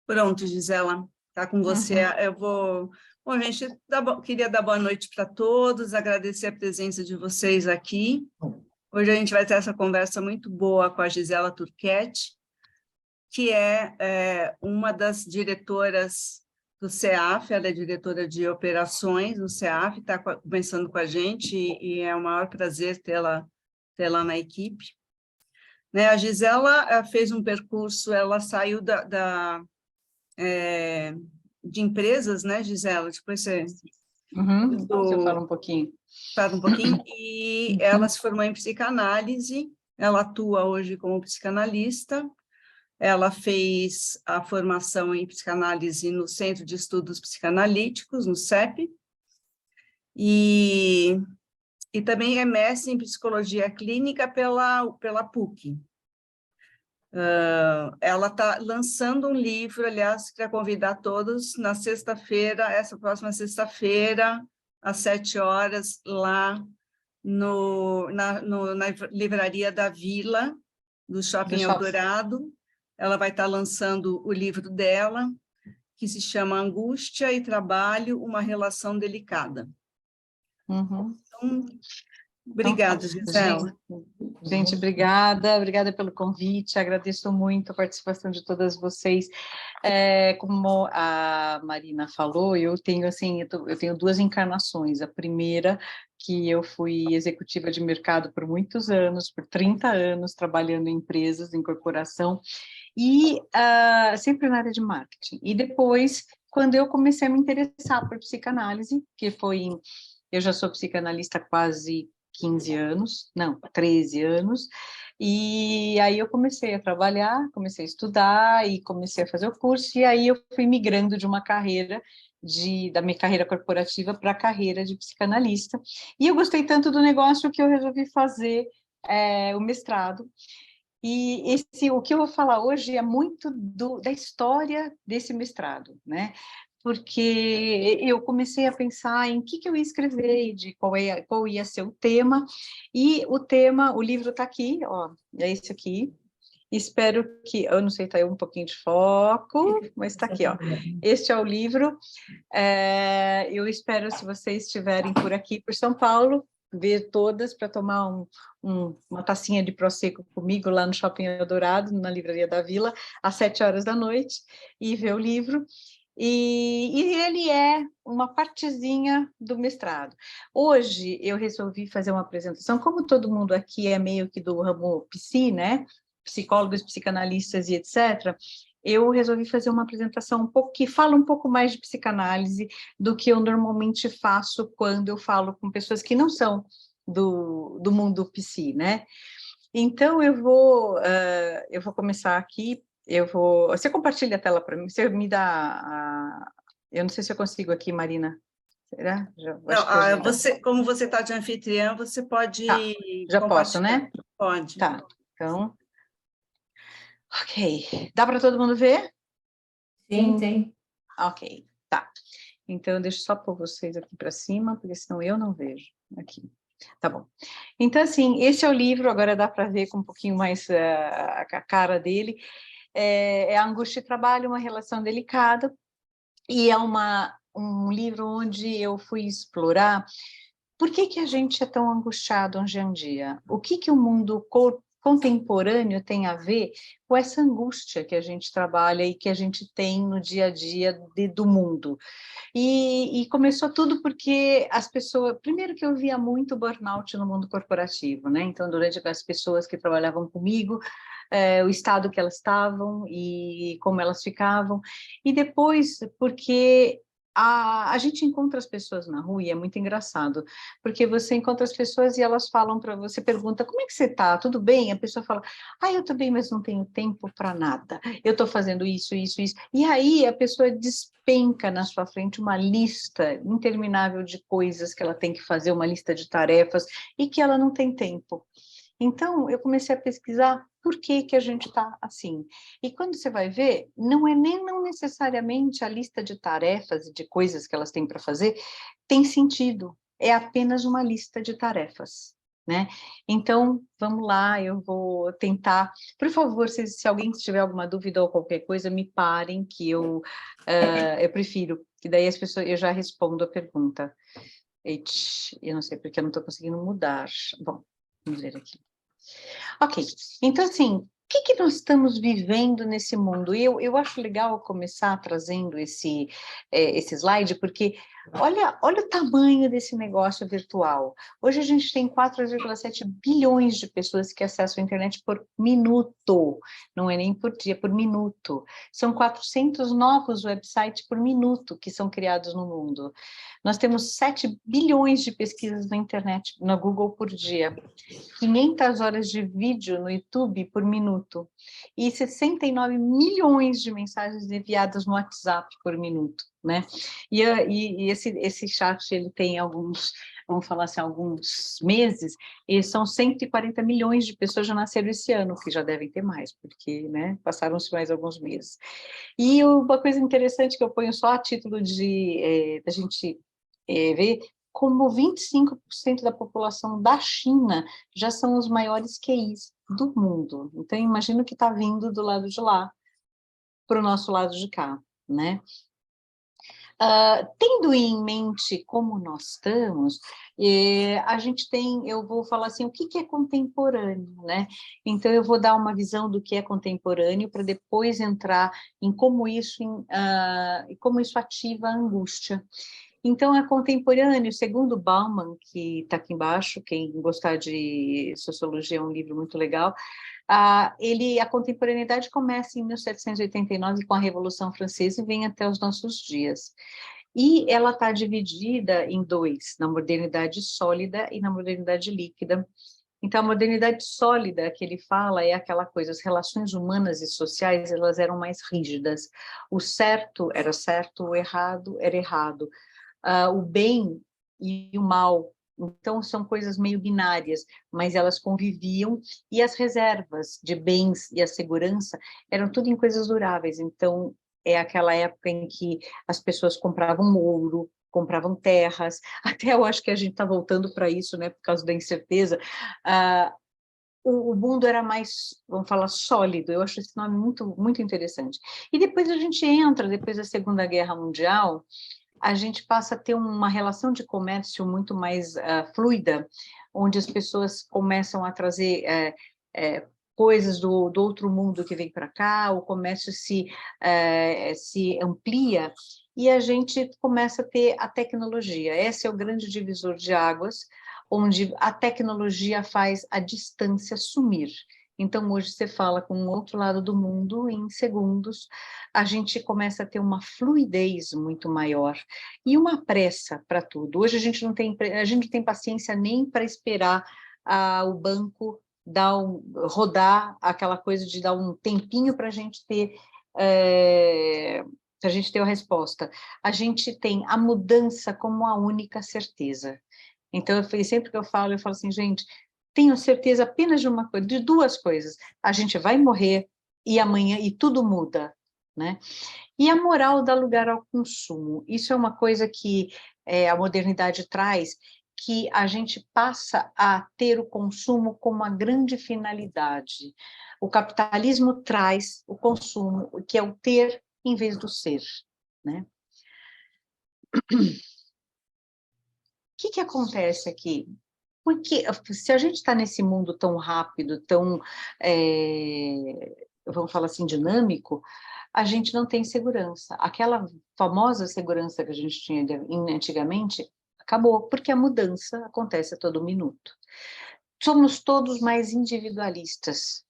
Pronto, Gisela, está com você. Uhum. Eu vou... Bom, gente, queria dar boa noite para todos, agradecer a presença de vocês aqui. Hoje a gente vai ter essa conversa muito boa com a Gisela Turquete, que é uma das diretoras do CEAF, ela é diretora de operações no CEAF, está conversando com a gente e é um maior prazer tê-la na equipe. Né, a Gisela fez um percurso, ela saiu de empresas, né, Gisela? Depois você Você fala um pouquinho. fala um pouquinho. E ela se formou em psicanálise, ela atua hoje como psicanalista, ela fez a formação em psicanálise no Centro de Estudos Psicanalíticos, no CEP, e também é mestre em psicologia clínica pela PUC. Ela está lançando um livro, aliás, queria convidar todos na sexta-feira, essa próxima sexta-feira, às 7 horas, lá na livraria da Vila, do Shopping Eldorado. Ela vai estar lançando o livro dela, que se chama Angústia e Trabalho, uma Relação Delicada. Uhum. Então, obrigada, Gisela. Gente, obrigada pelo convite, agradeço muito a participação de todas vocês. Como a Marina falou, eu tenho duas encarnações. A primeira, que eu fui executiva de mercado por muitos anos, por 30 anos, trabalhando em empresas, em corporação, e sempre na área de marketing. E depois, quando eu comecei a me interessar por psicanálise, eu já sou psicanalista há quase 15 anos, não, 13 anos, e aí eu comecei a trabalhar, comecei a estudar e comecei a fazer o curso, e aí eu fui migrando de uma carreira, da minha carreira corporativa para a carreira de psicanalista, e eu gostei tanto do negócio que eu resolvi fazer o mestrado, e o que eu vou falar hoje é muito da história desse mestrado, né? Porque eu comecei a pensar em que eu ia escrever, de qual ia ser o tema, e o livro está aqui, ó, é esse aqui. Espero que, eu não sei, está aí um pouquinho de foco, mas está aqui, ó. Este é o livro. Eu espero, se vocês estiverem por aqui, por São Paulo, ver todas para tomar uma tacinha de prosecco comigo lá no Shopping Eldorado, na Livraria da Vila, às 7 horas da noite, e ver o livro. E ele é uma partezinha do mestrado. Hoje eu resolvi fazer uma apresentação, como todo mundo aqui é meio que do ramo psi, né? Psicólogos, psicanalistas e etc., eu resolvi fazer uma apresentação que fala um pouco mais de psicanálise do que eu normalmente faço quando eu falo com pessoas que não são do mundo psi, né? Então, eu vou começar aqui. Você compartilha a tela para mim? Você me dá eu não sei se eu consigo aqui, Marina. Será? Não, como você está de anfitriã, você pode já posso, né? Pode. Tá, então... Ok. Dá para todo mundo ver? Sim. Ok, tá. Então, deixa eu só pôr vocês aqui para cima, porque senão eu não vejo. Aqui. Tá bom. Então, assim, esse é o livro, agora dá para ver com um pouquinho mais a cara dele. É A Angústia e Trabalho, uma Relação Delicada, e é um livro onde eu fui explorar por que a gente é tão angustiado hoje em dia. O que o mundo contemporâneo tem a ver com essa angústia que a gente trabalha e que a gente tem no dia a dia do mundo. E começou tudo porque as pessoas... Primeiro que eu via muito burnout no mundo corporativo, né? Então, durante as pessoas que trabalhavam comigo, o estado que elas estavam e como elas ficavam. E depois, porque a gente encontra as pessoas na rua e é muito engraçado, porque você encontra as pessoas e elas falam para você, pergunta, como é que você está? Tudo bem? A pessoa fala, eu estou bem, mas não tenho tempo para nada. Eu estou fazendo isso. E aí a pessoa despenca na sua frente uma lista interminável de coisas que ela tem que fazer, uma lista de tarefas, e que ela não tem tempo. Então, eu comecei a pesquisar por que a gente está assim. E quando você vai ver, não necessariamente a lista de tarefas e de coisas que elas têm para fazer tem sentido. É apenas uma lista de tarefas, né? Então, vamos lá, eu vou tentar. Por favor, se alguém tiver alguma dúvida ou qualquer coisa, me parem, que eu prefiro, que daí as pessoas, eu já respondo a pergunta. Eu não sei porque eu não estou conseguindo mudar. Bom, vamos ver aqui. Ok, então assim, o que nós estamos vivendo nesse mundo? E eu acho legal começar trazendo esse slide, porque olha o tamanho desse negócio virtual. Hoje a gente tem 4,7 bilhões de pessoas que acessam a internet por minuto, não é nem por dia, por minuto. São 400 novos websites por minuto que são criados no mundo. Nós temos 7 bilhões de pesquisas na internet, na Google por dia. 500 horas de vídeo no YouTube por minuto e 69 milhões de mensagens enviadas no WhatsApp por minuto, né? E esse chat, ele tem alguns, vamos falar assim, alguns meses, e são 140 milhões de pessoas já nasceram esse ano, que já devem ter mais, porque, né, passaram-se mais alguns meses. E uma coisa interessante que eu ponho só a título de da gente ver, como 25% da população da China já são os maiores QIs do mundo. Então, imagino que está vindo do lado de lá para o nosso lado de cá, né? Tendo em mente como nós estamos, a gente tem, eu vou falar assim, o que é contemporâneo, né? Então, eu vou dar uma visão do que é contemporâneo para depois entrar em como isso ativa a angústia. Então, é contemporâneo, segundo Bauman, que está aqui embaixo, quem gostar de sociologia é um livro muito legal, a contemporaneidade começa em 1789 com a Revolução Francesa e vem até os nossos dias. E ela está dividida em dois, na modernidade sólida e na modernidade líquida. Então, a modernidade sólida que ele fala é aquela coisa, as relações humanas e sociais, elas eram mais rígidas. O certo era certo, o errado era errado. O bem e o mal. Então, são coisas meio binárias, mas elas conviviam, e as reservas de bens e a segurança eram tudo em coisas duráveis. Então, é aquela época em que as pessoas compravam ouro, compravam terras, até eu acho que a gente está voltando para isso, né, por causa da incerteza. O mundo era mais, vamos falar, sólido. Eu acho esse nome muito, muito interessante. E depois a gente entra, depois da Segunda Guerra Mundial, a gente passa a ter uma relação de comércio muito mais fluida, onde as pessoas começam a trazer coisas do outro mundo que vem para cá, o comércio se amplia, e a gente começa a ter a tecnologia. Esse é o grande divisor de águas, onde a tecnologia faz a distância sumir. Então, hoje você fala com o outro lado do mundo, em segundos, a gente começa a ter uma fluidez muito maior e uma pressa para tudo. Hoje a gente não tem paciência nem para esperar o banco rodar, aquela coisa de dar um tempinho para a gente ter a resposta. A gente tem a mudança como a única certeza. Então, sempre que eu falo assim, gente, tenho certeza apenas de uma coisa, de duas coisas. A gente vai morrer e amanhã, e tudo muda, né? E a moral dá lugar ao consumo. Isso é uma coisa que a modernidade traz, que a gente passa a ter o consumo como a grande finalidade. O capitalismo traz o consumo, que é o ter em vez do ser, né? O que acontece aqui? Porque se a gente está nesse mundo tão rápido, tão, vamos falar assim, dinâmico, a gente não tem segurança. Aquela famosa segurança que a gente tinha antigamente acabou, porque a mudança acontece a todo minuto. Somos todos mais individualistas,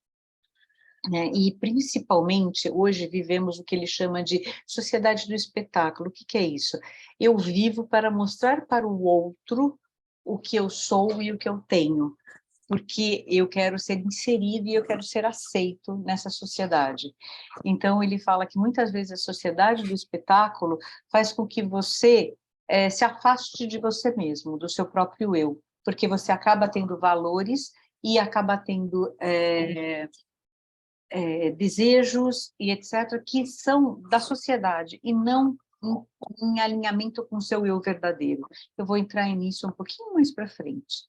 né? E, principalmente, hoje vivemos o que ele chama de sociedade do espetáculo. O que é isso? Eu vivo para mostrar para o outro o que eu sou e o que eu tenho, porque eu quero ser inserido e eu quero ser aceito nessa sociedade. Então, ele fala que muitas vezes a sociedade do espetáculo faz com que você se afaste de você mesmo, do seu próprio eu, porque você acaba tendo valores e acaba tendo desejos e etc., que são da sociedade e não em alinhamento com o seu eu verdadeiro. Eu vou entrar nisso um pouquinho mais para frente.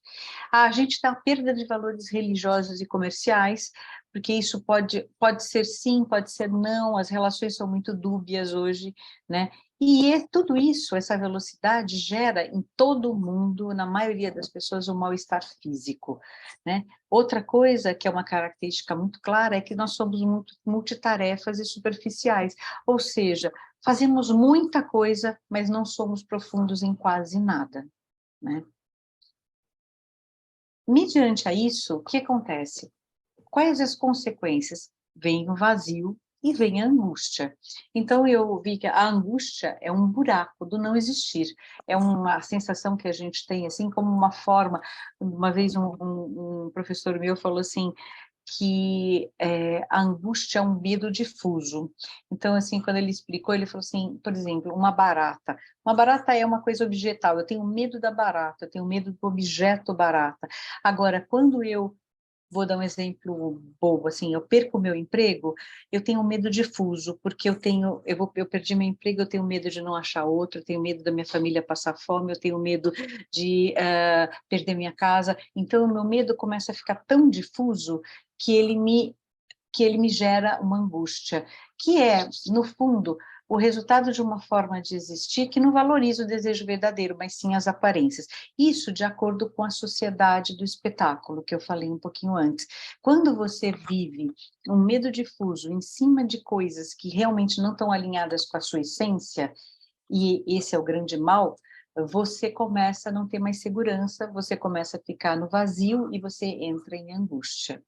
A gente está à perda de valores religiosos e comerciais, porque isso pode ser sim, pode ser não, as relações são muito dúbias hoje, né? E tudo isso, essa velocidade, gera em todo o mundo, na maioria das pessoas, um mal-estar físico, né? Outra coisa que é uma característica muito clara é que nós somos muito multitarefas e superficiais, ou seja, fazemos muita coisa, mas não somos profundos em quase nada, né? Mediante a isso, o que acontece? Quais as consequências? Vem o vazio e vem a angústia. Então, eu vi que a angústia é um buraco do não existir, é uma sensação que a gente tem, assim, como uma forma. Uma vez um professor meu falou assim, que a angústia é um medo difuso. Então, assim, quando ele explicou, ele falou assim, por exemplo, uma barata é uma coisa objetal, eu tenho medo da barata, eu tenho medo do objeto barata. Agora, quando eu vou dar um exemplo bobo, assim, eu perco o meu emprego, eu tenho um medo difuso, porque eu perdi meu emprego, eu tenho medo de não achar outro, eu tenho medo da minha família passar fome, eu tenho medo de perder minha casa, então o meu medo começa a ficar tão difuso que ele me gera uma angústia, que é, no fundo, o resultado de uma forma de existir que não valoriza o desejo verdadeiro, mas sim as aparências. Isso de acordo com a sociedade do espetáculo, que eu falei um pouquinho antes. Quando você vive um medo difuso em cima de coisas que realmente não estão alinhadas com a sua essência, e esse é o grande mal, você começa a não ter mais segurança, você começa a ficar no vazio e você entra em angústia.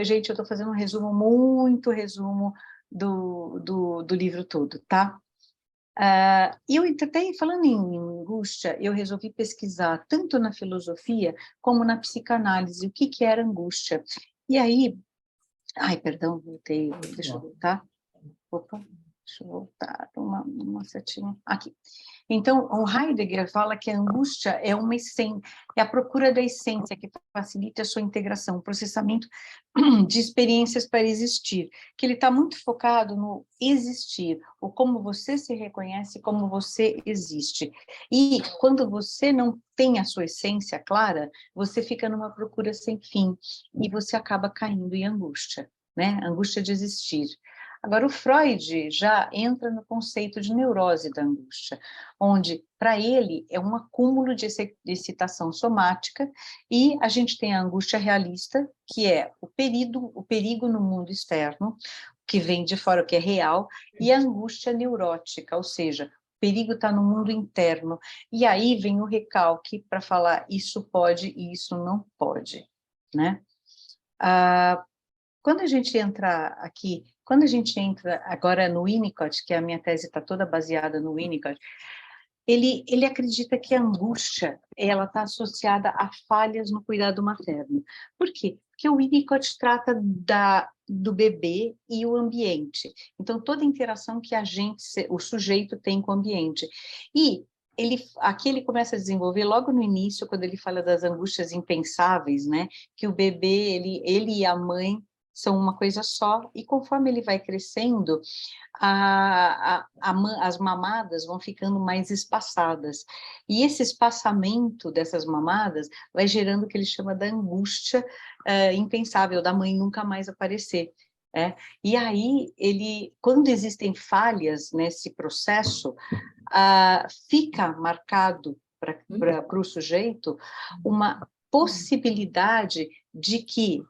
Gente, eu estou fazendo um resumo, muito resumo do livro todo, tá? Eu até falando em angústia, eu resolvi pesquisar tanto na filosofia como na psicanálise o que era angústia. E aí, perdão, voltei, deixa eu voltar. Opa, deixa eu voltar, uma setinha, aqui. Então, o Heidegger fala que a angústia é uma essência, é a procura da essência que facilita a sua integração, o processamento de experiências para existir, que ele está muito focado no existir, ou como você se reconhece, como você existe. E quando você não tem a sua essência clara, você fica numa procura sem fim, e você acaba caindo em angústia, né? Angústia de existir. Agora, o Freud já entra no conceito de neurose da angústia, onde, para ele, é um acúmulo de excitação somática, e a gente tem a angústia realista, que é o perigo no mundo externo, que vem de fora, que é real, e a angústia neurótica, ou seja, o perigo está no mundo interno, e aí vem o recalque para falar isso pode e isso não pode, né? Quando a gente entra agora no Winnicott, que a minha tese está toda baseada no Winnicott, ele acredita que a angústia ela está associada a falhas no cuidado materno. Por quê? Porque o Winnicott trata do bebê e o ambiente. Então, toda interação que o sujeito tem com o ambiente. E aqui ele começa a desenvolver logo no início, quando ele fala das angústias impensáveis, né? Que o bebê, ele e a mãe são uma coisa só, e conforme ele vai crescendo, as mamadas vão ficando mais espaçadas, e esse espaçamento dessas mamadas vai gerando o que ele chama da angústia impensável, da mãe nunca mais aparecer. E aí, quando existem falhas nesse processo, fica marcado para o sujeito uma possibilidade de que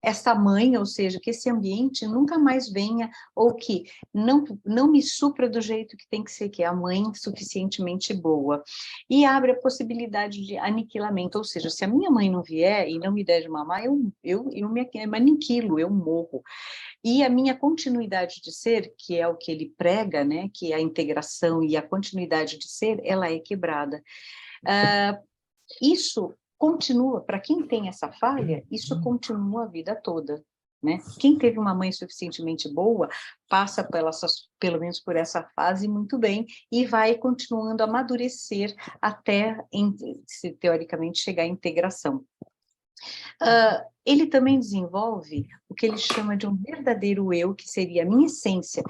essa mãe, ou seja, que esse ambiente nunca mais venha, ou que não me supra do jeito que tem que ser, que é a mãe suficientemente boa. E abre a possibilidade de aniquilamento, ou seja, se a minha mãe não vier e não me der de mamar, eu me aniquilo, eu morro. E a minha continuidade de ser, que é o que ele prega, né, que é a integração e a continuidade de ser, ela é quebrada. Isso continua, para quem tem essa falha, isso continua a vida toda, né? Quem teve uma mãe suficientemente boa, passa pelo menos por essa fase muito bem, e vai continuando a amadurecer até, teoricamente, chegar à integração. Ele também desenvolve o que ele chama de um verdadeiro eu, que seria a minha essência,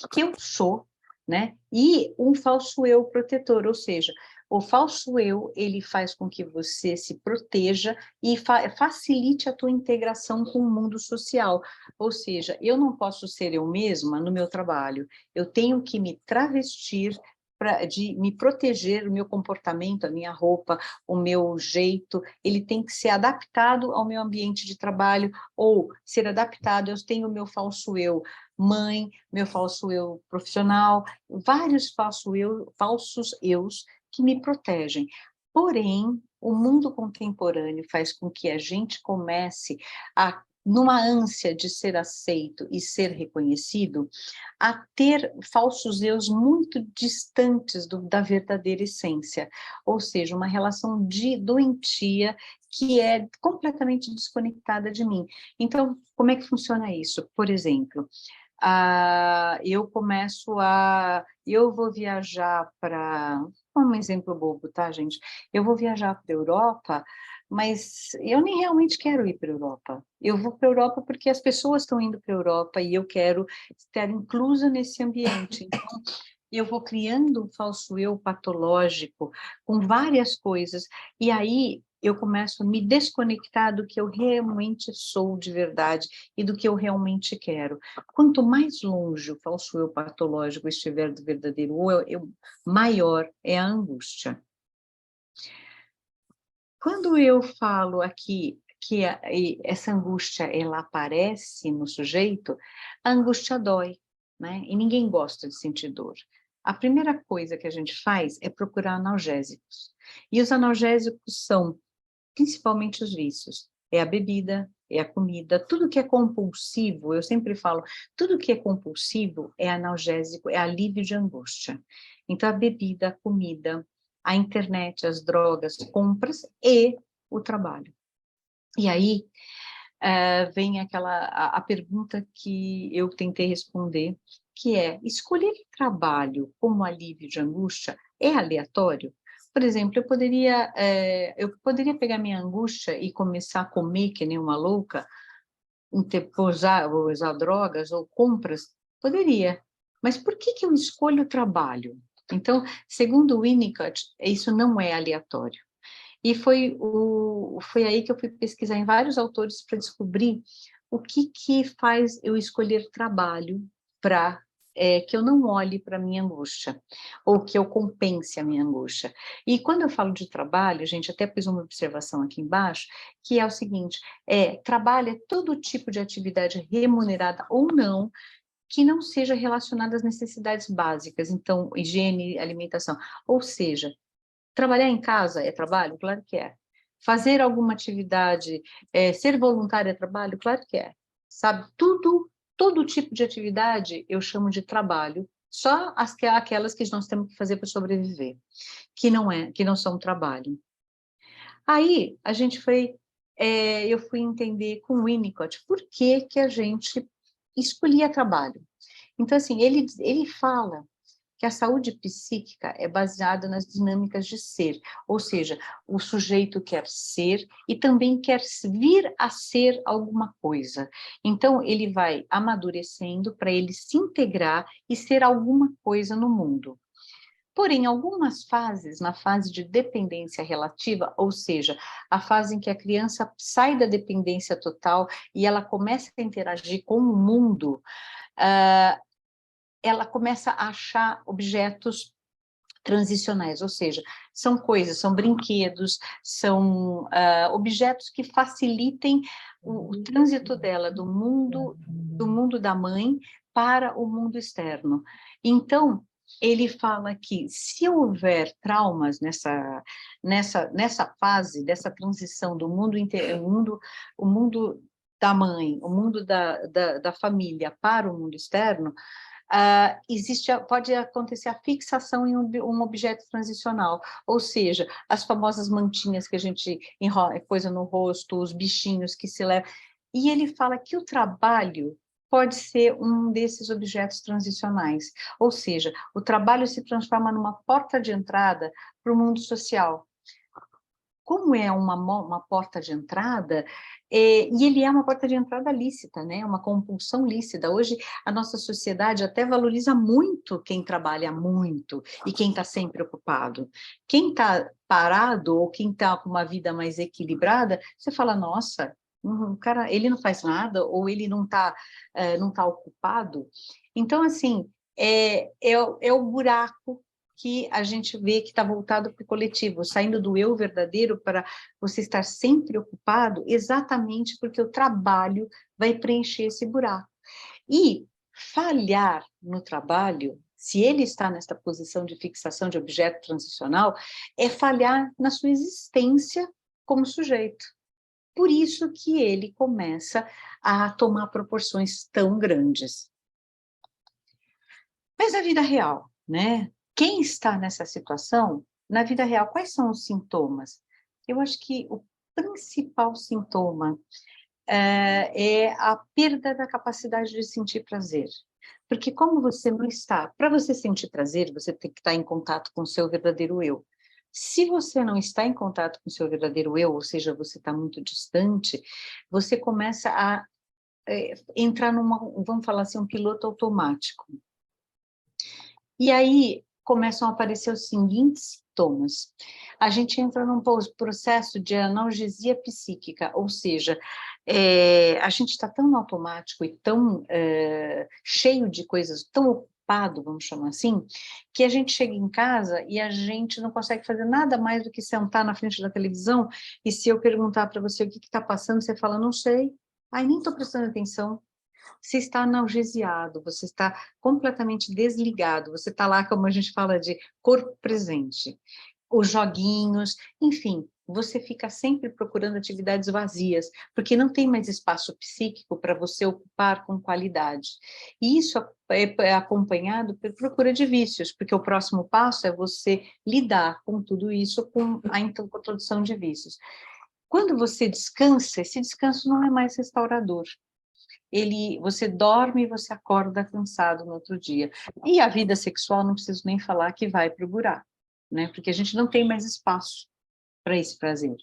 o que eu sou, né? E um falso eu protetor, ou seja, o falso eu, ele faz com que você se proteja e facilite a tua integração com o mundo social. Ou seja, eu não posso ser eu mesma no meu trabalho, eu tenho que me travestir de me proteger, o meu comportamento, a minha roupa, o meu jeito, ele tem que ser adaptado ao meu ambiente de trabalho, ou ser adaptado, eu tenho o meu falso eu mãe, meu falso eu profissional, vários falsos eus que me protegem. Porém, o mundo contemporâneo faz com que a gente comece a, numa ânsia de ser aceito e ser reconhecido, a ter falsos eus muito distantes da verdadeira essência, ou seja, uma relação doentia que é completamente desconectada de mim. Então, como é que funciona isso? Por exemplo, eu vou viajar para, um exemplo bobo, tá, gente? Eu vou viajar para a Europa, mas eu nem realmente quero ir para a Europa. Eu vou para a Europa porque as pessoas estão indo para a Europa e eu quero estar inclusa nesse ambiente. Então, eu vou criando um falso eu patológico com várias coisas, e aí eu começo a me desconectar do que eu realmente sou de verdade e do que eu realmente quero. Quanto mais longe o falso eu patológico estiver do verdadeiro eu, maior é a angústia. Quando eu falo aqui que essa angústia ela aparece no sujeito, a angústia dói, né? E ninguém gosta de sentir dor. A primeira coisa que a gente faz é procurar analgésicos. E os analgésicos são principalmente os vícios. É a bebida, é a comida, tudo que é compulsivo, eu sempre falo, tudo que é compulsivo é analgésico, é alívio de angústia. Então, a bebida, a comida, a internet, as drogas, compras e o trabalho. E aí, vem a pergunta que eu tentei responder, que é, escolher trabalho como alívio de angústia é aleatório? Por exemplo, eu poderia pegar minha angústia e começar a comer que nem uma louca, usar drogas ou compras? Poderia. Mas por que eu escolho o trabalho? Então, segundo o Winnicott, isso não é aleatório. E foi aí que eu fui pesquisar em vários autores para descobrir o que faz eu escolher trabalho para que eu não olhe para a minha angústia, ou que eu compense a minha angústia. E quando eu falo de trabalho, gente, até pus uma observação aqui embaixo, que é o seguinte, trabalho é todo tipo de atividade remunerada ou não, que não seja relacionada às necessidades básicas, então, higiene, alimentação, ou seja, trabalhar em casa é trabalho? Claro que é. Fazer alguma atividade, ser voluntário é trabalho? Claro que é. Sabe, todo tipo de atividade eu chamo de trabalho, só aquelas que nós temos que fazer para sobreviver, que não são trabalho. Aí, eu fui entender com o Winnicott por que a gente escolhia trabalho. Então, assim, ele fala que a saúde psíquica é baseada nas dinâmicas de ser, ou seja, o sujeito quer ser e também quer vir a ser alguma coisa. Então, ele vai amadurecendo para ele se integrar e ser alguma coisa no mundo. Porém, algumas fases, na fase de dependência relativa, ou seja, a fase em que a criança sai da dependência total e ela começa a interagir com o mundo, ela começa a achar objetos transicionais, ou seja, são coisas, são brinquedos, são objetos que facilitem o trânsito dela do mundo da mãe para o mundo externo. Então, ele fala que se houver traumas nessa fase, dessa transição do o mundo da mãe, o mundo da família para o mundo externo, pode acontecer a fixação em um objeto transicional, ou seja, as famosas mantinhas que a gente coisa no rosto, os bichinhos que se levam. E ele fala que o trabalho pode ser um desses objetos transicionais, ou seja, o trabalho se transforma numa porta de entrada para o mundo social. como é uma porta de entrada, e ele é uma porta de entrada lícita, né? Uma compulsão lícita. Hoje, a nossa sociedade até valoriza muito quem trabalha muito e quem está sempre ocupado. Quem está parado ou quem está com uma vida mais equilibrada, você fala, nossa, o cara, ele não faz nada ou ele não tá ocupado. Então, assim, é o buraco que a gente vê que está voltado para o coletivo, saindo do eu verdadeiro para você estar sempre ocupado, exatamente porque o trabalho vai preencher esse buraco. E falhar no trabalho, se ele está nessa posição de fixação de objeto transicional, é falhar na sua existência como sujeito. Por isso que ele começa a tomar proporções tão grandes. Mas na vida real, né? Quem está nessa situação, na vida real, quais são os sintomas? Eu acho que o principal sintoma é a perda da capacidade de sentir prazer. Porque como você não está, para você sentir prazer, você tem que estar em contato com o seu verdadeiro eu. Se você não está em contato com o seu verdadeiro eu, ou seja, você está muito distante, você começa a entrar vamos falar assim, um piloto automático. E aí começam a aparecer os seguintes sintomas. A gente entra num processo de analgesia psíquica, ou seja, a gente está tão no automático e tão cheio de coisas, tão ocupado, vamos chamar assim, que a gente chega em casa e a gente não consegue fazer nada mais do que sentar na frente da televisão, e se eu perguntar para você o que está passando, você fala, não sei, ai, nem estou prestando atenção. Você está analgesiado, você está completamente desligado, você está lá, como a gente fala, de corpo presente. Os joguinhos, enfim, você fica sempre procurando atividades vazias, porque não tem mais espaço psíquico para você ocupar com qualidade. E isso é acompanhado por procura de vícios, porque o próximo passo é você lidar com tudo isso, com a introdução de vícios. Quando você descansa, esse descanso não é mais restaurador. Você dorme e você acorda cansado no outro dia. E a vida sexual, não preciso nem falar que vai para o buraco, né? Porque a gente não tem mais espaço para esse prazer.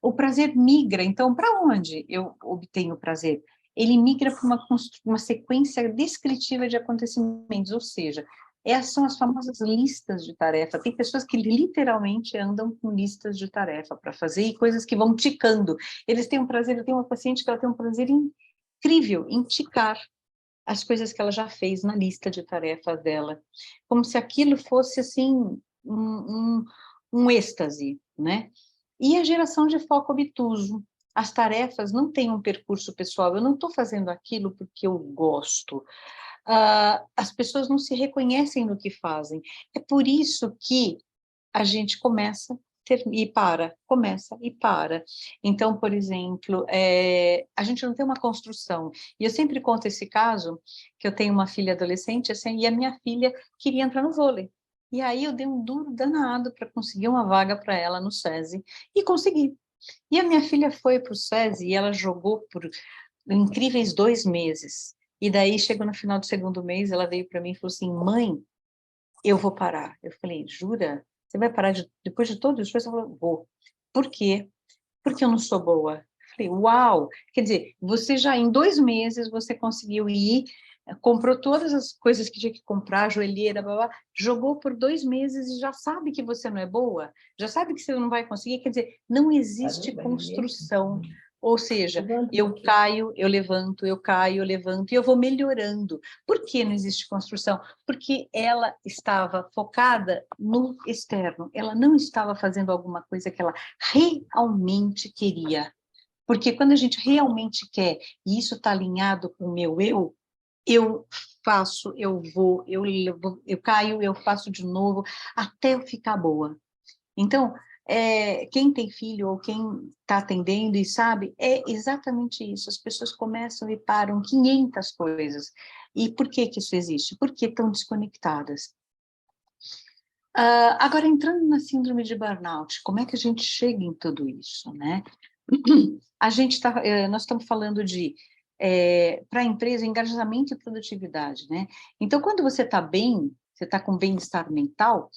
O prazer migra, então, para onde eu obtenho o prazer? Ele migra para uma sequência descritiva de acontecimentos, ou seja, essas são as famosas listas de tarefa. Tem pessoas que literalmente andam com listas de tarefa para fazer e coisas que vão ticando. Eles têm um prazer, eu tenho uma paciente que ela tem um prazer incrível em ticar as coisas que ela já fez na lista de tarefas dela, como se aquilo fosse, assim, um êxtase, né? E a geração de foco obtuso. As tarefas não têm um percurso pessoal, eu não estou fazendo aquilo porque eu gosto. As pessoas não se reconhecem no que fazem. É por isso que a gente começa e para, começa e para. Então, por exemplo, a gente não tem uma construção. E eu sempre conto esse caso, que eu tenho uma filha adolescente, assim, e a minha filha queria entrar no vôlei. E aí eu dei um duro danado para conseguir uma vaga para ela no SESI, e consegui. E a minha filha foi para o SESI e ela jogou por incríveis 2 meses. E daí, chegou no final do segundo mês, ela veio para mim e falou assim, mãe, eu vou parar. Eu falei, jura? Você vai parar depois de todo o esforço? Ela falou, vou. Por quê? Porque eu não sou boa. Eu falei, uau! Quer dizer, você já em 2 meses, você conseguiu ir, comprou todas as coisas que tinha que comprar, joelheira, blá, blá, jogou por 2 meses e já sabe que você não é boa, já sabe que você não vai conseguir. Quer dizer, não existe construção. Ou seja, eu caio, eu levanto, eu caio, eu levanto, e eu vou melhorando. Por que não existe construção? Porque ela estava focada no externo, ela não estava fazendo alguma coisa que ela realmente queria. Porque quando a gente realmente quer, e isso está alinhado com o meu eu faço, eu vou, eu caio, eu faço de novo, até eu ficar boa. Então, quem tem filho ou quem está atendendo e sabe, é exatamente isso. As pessoas começam e param 500 coisas. E por que que isso existe? Porque estão desconectadas. Agora, entrando na síndrome de burnout, como é que a gente chega em tudo isso, né? Nós estamos falando de, para a empresa, engajamento e produtividade, né? Então, quando você está bem, você está com bem-estar mental,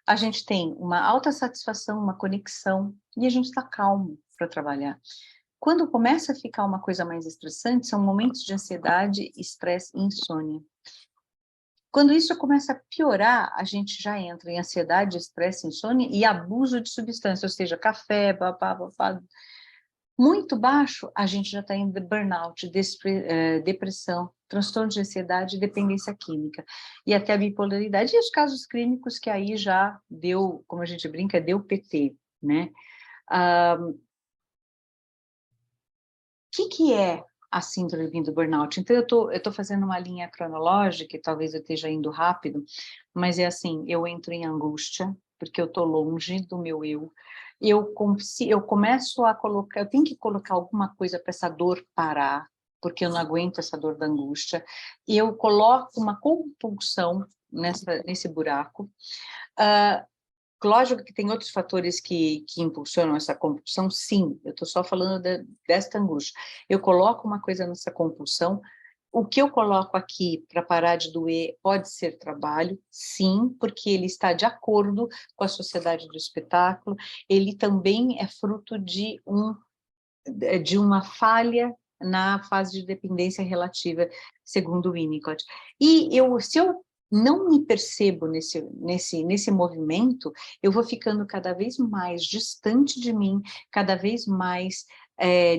a gente tem uma alta satisfação, uma conexão, e a gente está calmo para trabalhar. Quando começa a ficar uma coisa mais estressante, são momentos de ansiedade, estresse e insônia. Quando isso começa a piorar, a gente já entra em ansiedade, estresse, insônia e abuso de substância, ou seja, café, papá. Muito baixo, a gente já está em burnout, depressão, transtorno de ansiedade e dependência química, e até a bipolaridade, e os casos clínicos que aí já deu, como a gente brinca, deu PT, né? O que é a síndrome do burnout? Então, eu tô fazendo uma linha cronológica, e talvez eu esteja indo rápido, mas é assim, eu entro em angústia, porque eu estou longe do meu eu começo a colocar, eu tenho que colocar alguma coisa para essa dor parar, porque eu não aguento essa dor da angústia, e eu coloco uma compulsão nesse buraco. Lógico que tem outros fatores que impulsionam essa compulsão, sim, eu estou só falando desta angústia. Eu coloco uma coisa nessa compulsão, o que eu coloco aqui para parar de doer pode ser trabalho, sim, porque ele está de acordo com a sociedade do espetáculo, ele também é fruto de uma falha na fase de dependência relativa, segundo o Winnicott. E se eu não me percebo nesse movimento, eu vou ficando cada vez mais distante de mim, cada vez mais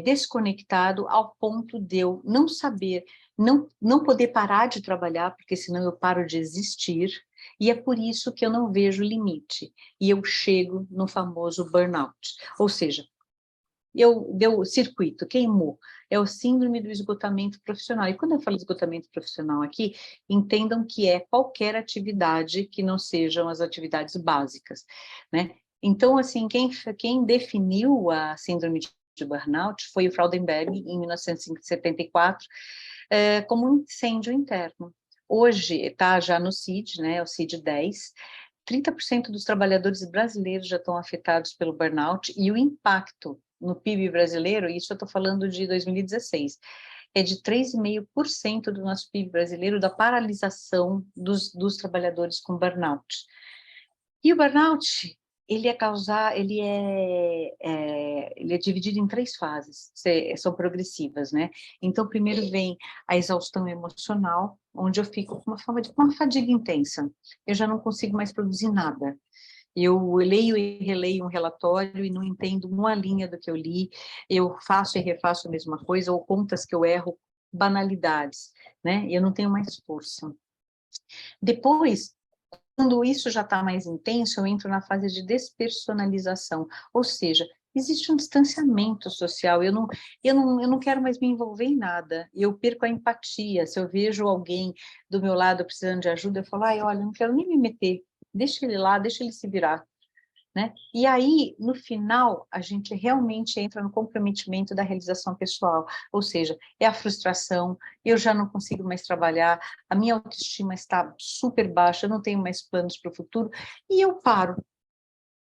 desconectado, ao ponto de eu não saber, não poder parar de trabalhar, porque senão eu paro de existir, e é por isso que eu não vejo limite, e eu chego no famoso burnout. Ou seja, deu circuito, queimou. É o síndrome do esgotamento profissional. E quando eu falo esgotamento profissional aqui, entendam que é qualquer atividade que não sejam as atividades básicas, né? Então, assim, quem definiu a síndrome de burnout foi o Fraudenberg, em 1974, como um incêndio interno. Hoje está já no CID, né, o CID-10, 30% dos trabalhadores brasileiros já estão afetados pelo burnout, e o impacto no PIB brasileiro, isso eu estou falando de 2016, é de 3,5% do nosso PIB brasileiro, da paralisação dos trabalhadores com burnout. E o burnout, ele é dividido em 3 fases, são progressivas, né? Então, primeiro vem a exaustão emocional, onde eu fico com uma fadiga intensa, eu já não consigo mais produzir nada. Eu leio e releio um relatório e não entendo uma linha do que eu li, eu faço e refaço a mesma coisa, ou contas que eu erro, banalidades, né? Eu não tenho mais força. Depois, quando isso já está mais intenso, eu entro na fase de despersonalização, ou seja, existe um distanciamento social, eu não quero mais me envolver em nada, eu perco a empatia, se eu vejo alguém do meu lado precisando de ajuda, eu falo, ai, olha, não quero nem me meter, deixa ele lá, deixa ele se virar, né? E aí, no final, a gente realmente entra no comprometimento da realização pessoal, ou seja, é a frustração, eu já não consigo mais trabalhar, a minha autoestima está super baixa, eu não tenho mais planos para o futuro, e eu paro,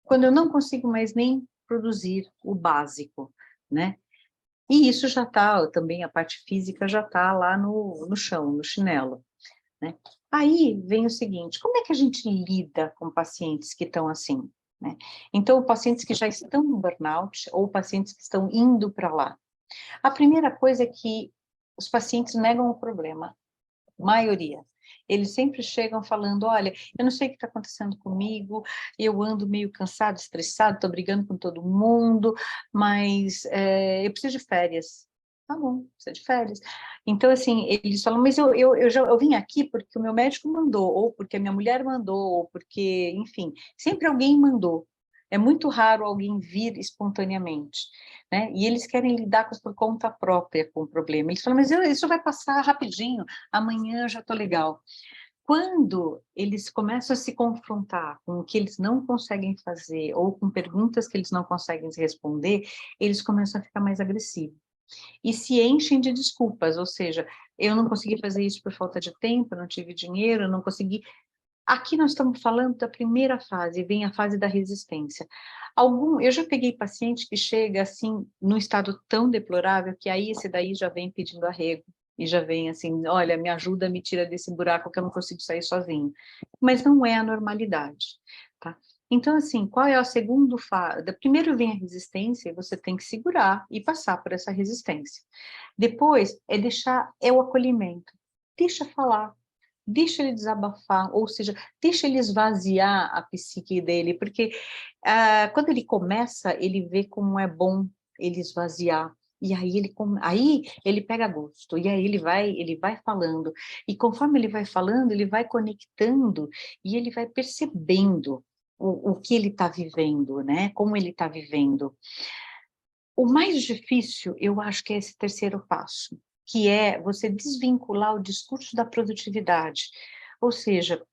quando eu não consigo mais nem produzir o básico, né? E isso já está, também a parte física já está lá no chão, no chinelo, né? Aí vem o seguinte, como é que a gente lida com pacientes que estão assim, né? Então, pacientes que já estão no burnout ou pacientes que estão indo para lá. A primeira coisa é que os pacientes negam o problema, maioria. Eles sempre chegam falando, olha, eu não sei o que está acontecendo comigo, eu ando meio cansado, estressado, estou brigando com todo mundo, mas eu preciso de férias. Tá bom, precisa de férias. Então, assim, eles falam, mas eu vim aqui porque o meu médico mandou, ou porque a minha mulher mandou, ou porque, enfim, sempre alguém mandou. É muito raro alguém vir espontaneamente, né? E eles querem lidar por conta própria com o problema. Eles falam, mas isso vai passar rapidinho, amanhã eu já estou legal. Quando eles começam a se confrontar com o que eles não conseguem fazer, ou com perguntas que eles não conseguem responder, eles começam a ficar mais agressivos. E se enchem de desculpas, ou seja, eu não consegui fazer isso por falta de tempo, eu não tive dinheiro, eu não consegui. Aqui nós estamos falando da primeira fase, vem a fase da resistência. Eu já peguei paciente que chega assim, num estado tão deplorável, que aí esse daí já vem pedindo arrego, e já vem assim, olha, me ajuda, me tira desse buraco que eu não consigo sair sozinho. Mas não é a normalidade, tá? Então, assim, qual é o segundo fato? Primeiro vem a resistência, e você tem que segurar e passar por essa resistência. Depois é o acolhimento. Deixa falar, deixa ele desabafar, ou seja, deixa ele esvaziar a psique dele, porque quando ele começa, ele vê como é bom ele esvaziar. E aí ele pega gosto, e aí ele vai falando, e conforme ele vai falando, ele vai conectando, e ele vai percebendo o que ele está vivendo, né? Como ele está vivendo. O mais difícil, eu acho que é esse terceiro passo, que é você desvincular o discurso da produtividade. Ou seja,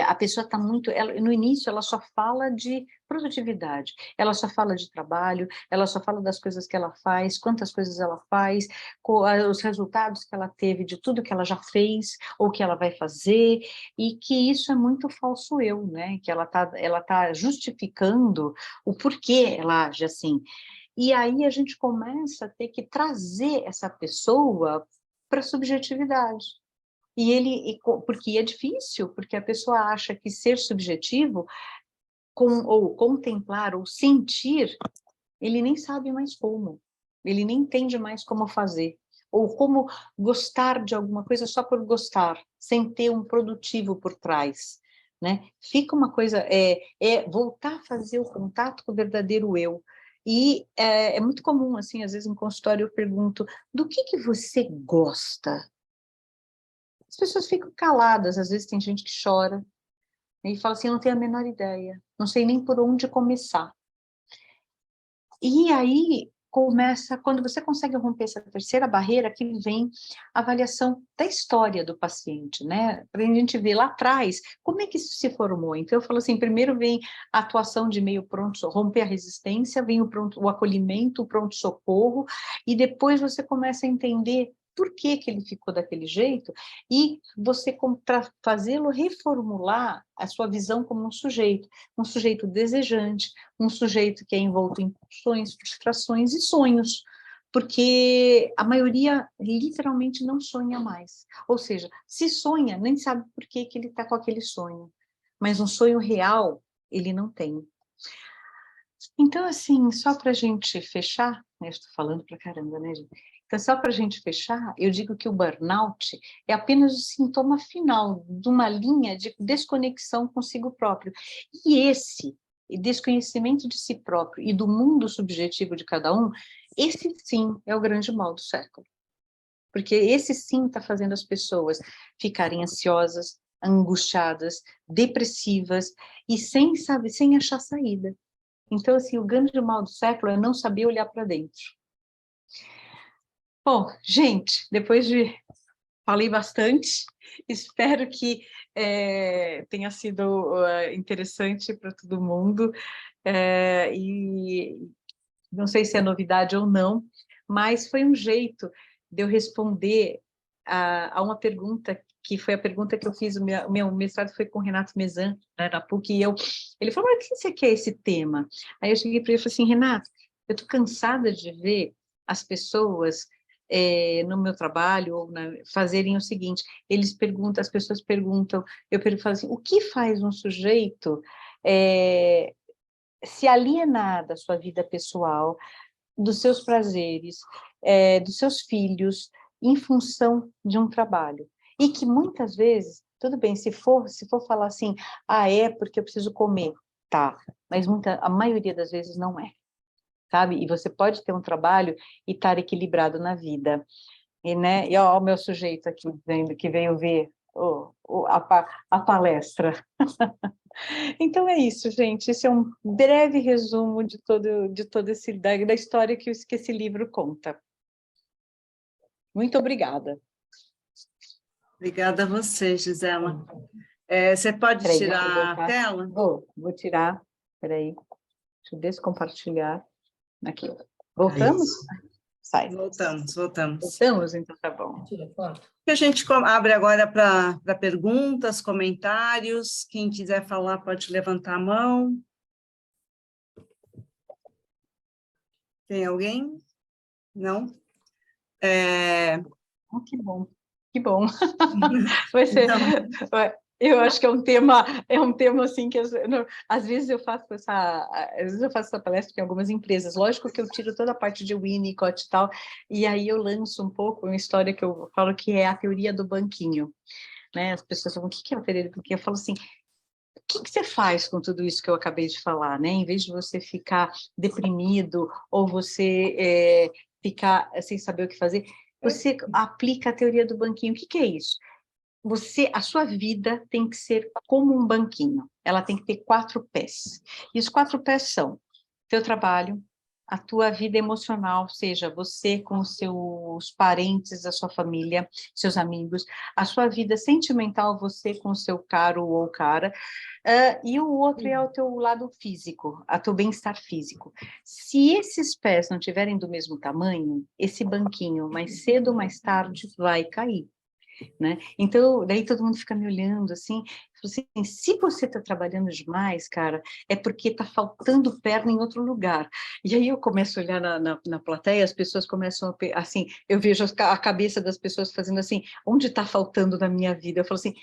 a pessoa está muito... no início, ela só fala de produtividade, ela só fala de trabalho, ela só fala das coisas que ela faz, quantas coisas ela faz, os resultados que ela teve de tudo que ela já fez, ou que ela vai fazer, e que isso é muito falso eu, né? Que ela tá justificando o porquê ela age assim. E aí a gente começa a ter que trazer essa pessoa para a subjetividade. Porque é difícil, porque a pessoa acha que ser subjetivo, ou contemplar, ou sentir, ele nem sabe mais como, ele nem entende mais como fazer, ou como gostar de alguma coisa só por gostar, sem ter um produtivo por trás, né? Fica uma coisa, voltar a fazer o contato com o verdadeiro eu. E é muito comum, assim, às vezes em consultório eu pergunto, do que você gosta? As pessoas ficam caladas, às vezes tem gente que chora, e fala assim, eu não tenho a menor ideia, não sei nem por onde começar. E aí começa, quando você consegue romper essa terceira barreira, que vem a avaliação da história do paciente, né? Para a gente ver lá atrás, como é que isso se formou. Então, eu falo assim, primeiro vem a atuação de meio pronto, romper a resistência, vem o acolhimento, o pronto-socorro, e depois você começa a entender por que ele ficou daquele jeito, e você, para fazê-lo reformular a sua visão como um sujeito desejante, um sujeito que é envolto em pulsões, frustrações e sonhos, porque a maioria literalmente não sonha mais. Ou seja, se sonha, nem sabe por que ele está com aquele sonho, mas um sonho real ele não tem. Então, assim, só para a gente fechar, né, estou falando para caramba, né, gente? Então, só para a gente fechar, eu digo que o burnout é apenas o sintoma final de uma linha de desconexão consigo próprio. E esse desconhecimento de si próprio e do mundo subjetivo de cada um, esse sim é o grande mal do século. Porque esse sim está fazendo as pessoas ficarem ansiosas, angustiadas, depressivas e sem achar saída. Então, assim, o grande mal do século é não saber olhar para dentro. Bom, gente, falei bastante, espero que tenha sido interessante para todo mundo, e não sei se é novidade ou não, mas foi um jeito de eu responder a uma pergunta que foi a pergunta que eu fiz, o meu mestrado foi com o Renato Mezan, né, na PUC, e ele falou, mas o que você quer esse tema? Aí eu cheguei para ele e falei assim, Renato, eu estou cansada de ver as pessoas no meu trabalho, ou fazerem o seguinte, as pessoas perguntam, falo assim, o que faz um sujeito se alienar da sua vida pessoal, dos seus prazeres, dos seus filhos, em função de um trabalho? E que muitas vezes, tudo bem, se for falar assim, é porque eu preciso comer, tá, mas a maioria das vezes não é, sabe? E você pode ter um trabalho e estar equilibrado na vida. E, né, e ó, o meu sujeito aqui que veio ver a palestra. Então é isso, gente. Esse é um breve resumo de todo da história que esse livro conta. Muito obrigada. Obrigada a você, Gisela. Você pode Peraí, tirar a tela? Vou tirar. Peraí, deixa eu descompartilhar. Aqui. Voltamos? Sai. Voltamos. Voltamos, então tá bom. Tira foto. A gente abre agora para perguntas, comentários. Quem quiser falar pode levantar a mão. Tem alguém? Não? Que bom, que bom. Vai ser, Então, Eu acho que é um tema assim que às vezes eu faço essa palestra em algumas empresas. Lógico que eu tiro toda a parte de Winnicott e tal, e aí eu lanço um pouco uma história que eu falo que é a teoria do banquinho, né? As pessoas falam, o que é a teoria do banquinho? Eu falo assim, o que você faz com tudo isso que eu acabei de falar, né? Em vez de você ficar deprimido ou você ficar sem saber o que fazer, você aplica a teoria do banquinho. O que é isso? A sua vida tem que ser como um banquinho. Ela tem que ter 4 pés. E os 4 pés são teu trabalho, a tua vida emocional, seja você com os seus parentes, a sua família, seus amigos, a sua vida sentimental, você com o seu caro ou cara, e o outro é o teu lado físico, a teu bem-estar físico. Se esses pés não tiverem do mesmo tamanho, esse banquinho, mais cedo ou mais tarde, vai cair. Né? Então, daí todo mundo fica me olhando assim, assim, se você está trabalhando demais, cara, é porque está faltando perna em outro lugar. E aí eu começo a olhar na plateia, as pessoas começam assim, eu vejo a cabeça das pessoas fazendo assim, onde está faltando na minha vida? Eu falo assim,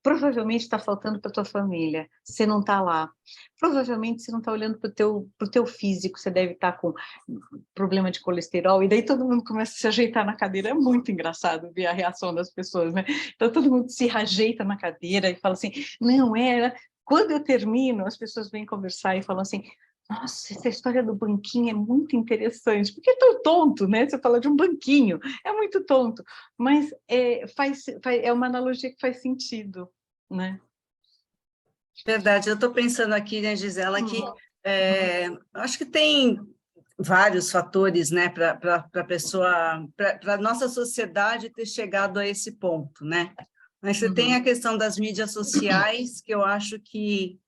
provavelmente está faltando para tua família, você não está lá. Provavelmente você não está olhando para o teu físico, você deve estar com problema de colesterol, e daí todo mundo começa a se ajeitar na cadeira. É muito engraçado ver a reação das pessoas, né? Então todo mundo se ajeita na cadeira e fala assim, não é... Quando eu termino, as pessoas vêm conversar e falam assim, nossa, essa história do banquinho é muito interessante, porque é tão tonto, né? Você fala de um banquinho, é muito tonto, mas é uma analogia que faz sentido, né? Verdade, eu estou pensando aqui, né, Gisela, que acho que tem vários fatores, né, para a pessoa, para a nossa sociedade ter chegado a esse ponto, né? Mas você tem a questão das mídias sociais, que eu acho que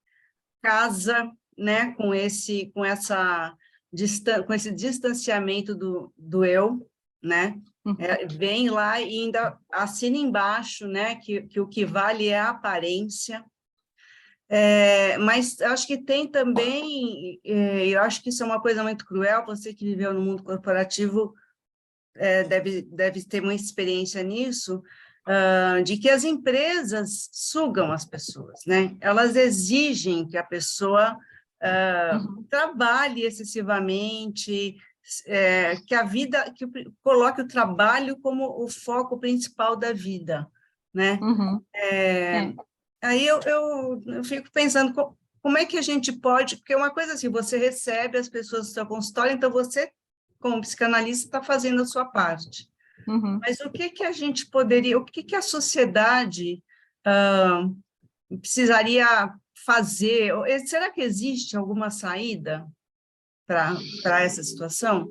casa, né, com esse distanciamento do eu, né? Vem lá e ainda assina embaixo, né, que o que vale é a aparência. Mas acho que tem também, eu acho que isso é uma coisa muito cruel, você que viveu no mundo corporativo deve ter muita experiência nisso, de que as empresas sugam as pessoas, né? Elas exigem que a pessoa trabalhe excessivamente, que coloque o trabalho como o foco principal da vida, né? Aí eu fico pensando como é que a gente pode, porque uma coisa assim, você recebe as pessoas do seu consultório, então você, como psicanalista, está fazendo a sua parte. Mas o que a gente poderia, o que a sociedade precisaria fazer? Será que existe alguma saída para essa situação?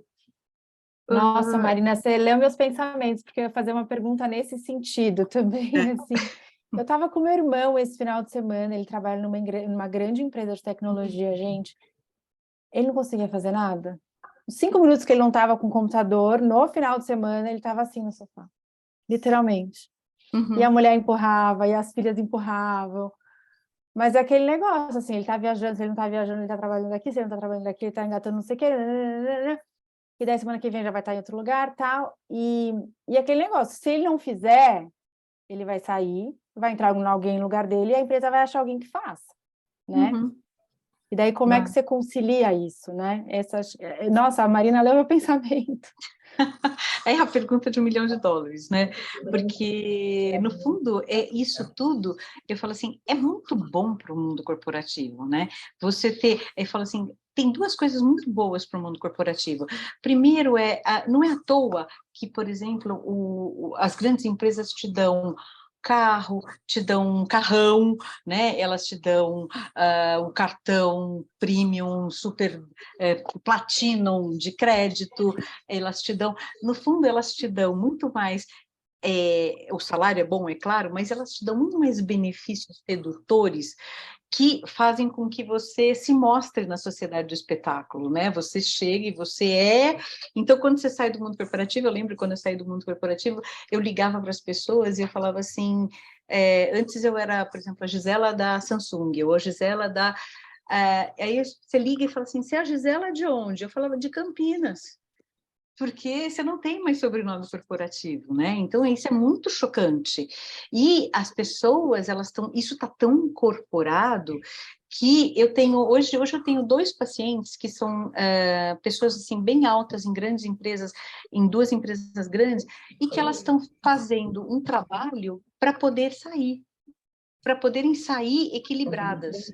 Nossa, Marina, você leu meus pensamentos, porque eu ia fazer uma pergunta nesse sentido também, assim. Eu estava com meu irmão esse final de semana, ele trabalha numa grande empresa de tecnologia, gente. Ele não conseguia fazer nada. Os 5 minutos que ele não estava com o computador, no final de semana, ele estava assim no sofá, literalmente. E a mulher empurrava, e as filhas empurravam. Mas é aquele negócio, assim, ele está viajando, se ele não está viajando, ele está trabalhando aqui, se ele não está trabalhando aqui, ele está engatando não sei o quê. E daí semana que vem já vai estar em outro lugar, tal. E aquele negócio, se ele não fizer, ele vai sair, vai entrar alguém no lugar dele e a empresa vai achar alguém que faça, né? E daí como é que você concilia isso, né? Nossa, a Marina leu meu pensamento. É a pergunta de $1 milhão, né? Porque, no fundo, isso tudo, eu falo assim, é muito bom para o mundo corporativo, né? Você ter, eu falo assim, tem 2 coisas muito boas para o mundo corporativo. Primeiro, não é à toa que, por exemplo, as grandes empresas te dão carro, te dão um carrão, né? Elas te dão o cartão premium, super platinum de crédito, elas te dão, no fundo, elas te dão muito mais. O salário é bom, é claro, mas elas te dão muito mais benefícios sedutores que fazem com que você se mostre na sociedade do espetáculo, né? Você chega e você Então, quando você sai do mundo corporativo, eu lembro quando eu saí do mundo corporativo, eu ligava para as pessoas e eu falava assim, antes eu era, por exemplo, a Gisela da Samsung, ou a Gisela da... aí você liga e fala assim, você é a Gisela de onde? Eu falava, de Campinas. porque você não tem mais sobrenome corporativo, né? Então, isso é muito chocante. E as pessoas, isso está tão incorporado que hoje eu tenho 2 pacientes que são pessoas, assim, bem altas em grandes empresas, em 2 empresas grandes, e que elas estão fazendo um trabalho para poderem sair equilibradas.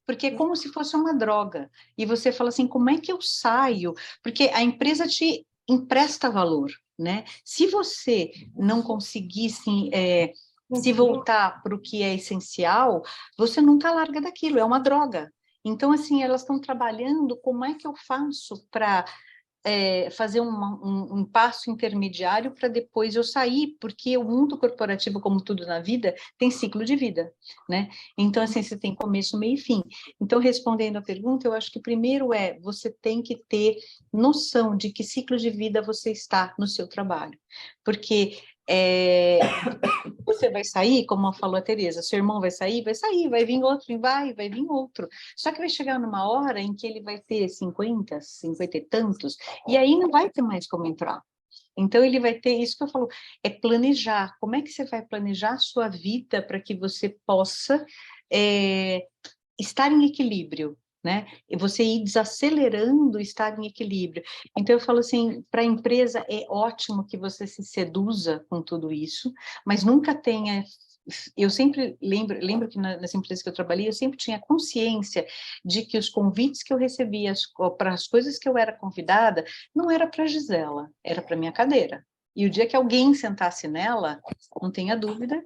Porque é como se fosse uma droga. E você fala assim, como é que eu saio? Porque a empresa te empresta valor, né? Se você não conseguir se voltar para o que é essencial, você nunca larga daquilo, é uma droga. Então, assim, elas estão trabalhando, como é que eu faço para fazer um passo intermediário para depois eu sair, porque o mundo corporativo, como tudo na vida, tem ciclo de vida, né? Então, assim, você tem começo, meio e fim. Então, respondendo a pergunta, eu acho que primeiro você tem que ter noção de que ciclo de vida você está no seu trabalho, porque você vai sair, como falou a Tereza, seu irmão vai sair, vai vir outro, vai vir outro. Só que vai chegar numa hora em que ele vai ter 50 e tantos, e aí não vai ter mais como entrar. Então, ele vai ter, isso que eu falo, é planejar. Como é que você vai planejar a sua vida para que você possa estar em equilíbrio, né? E você ir desacelerando, estar em equilíbrio. Então, eu falo assim, para a empresa é ótimo que você se seduza com tudo isso, mas nunca tenha... Eu sempre lembro que nas empresas que eu trabalhei, eu sempre tinha consciência de que os convites que eu recebia para as coisas que eu era convidada, não era para a Gisela, era para minha cadeira. E o dia que alguém sentasse nela, não tenha dúvida,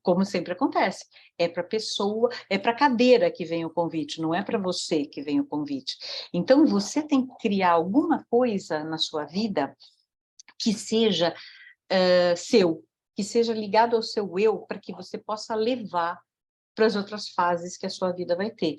como sempre acontece, é para a pessoa, é para a cadeira que vem o convite, não é para você que vem o convite. Então, você tem que criar alguma coisa na sua vida que seja seu, que seja ligado ao seu eu, para que você possa levar para as outras fases que a sua vida vai ter.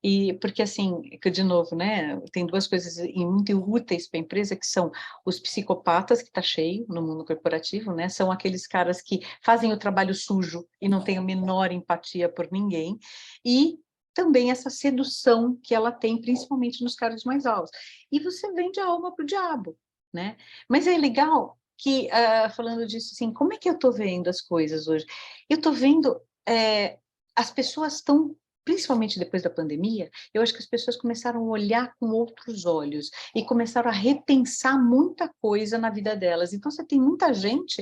E porque, assim, de novo, né, tem 2 coisas muito úteis para a empresa, que são os psicopatas, que está cheio no mundo corporativo, né, são aqueles caras que fazem o trabalho sujo e não têm a menor empatia por ninguém, e também essa sedução que ela tem, principalmente nos cargos mais altos. E você vende a alma para o diabo, né? Mas é legal que, falando disso, assim, como é que eu estou vendo as coisas hoje? Eu estou vendo... as pessoas estão, principalmente depois da pandemia, eu acho que as pessoas começaram a olhar com outros olhos e começaram a repensar muita coisa na vida delas. Então, você tem muita gente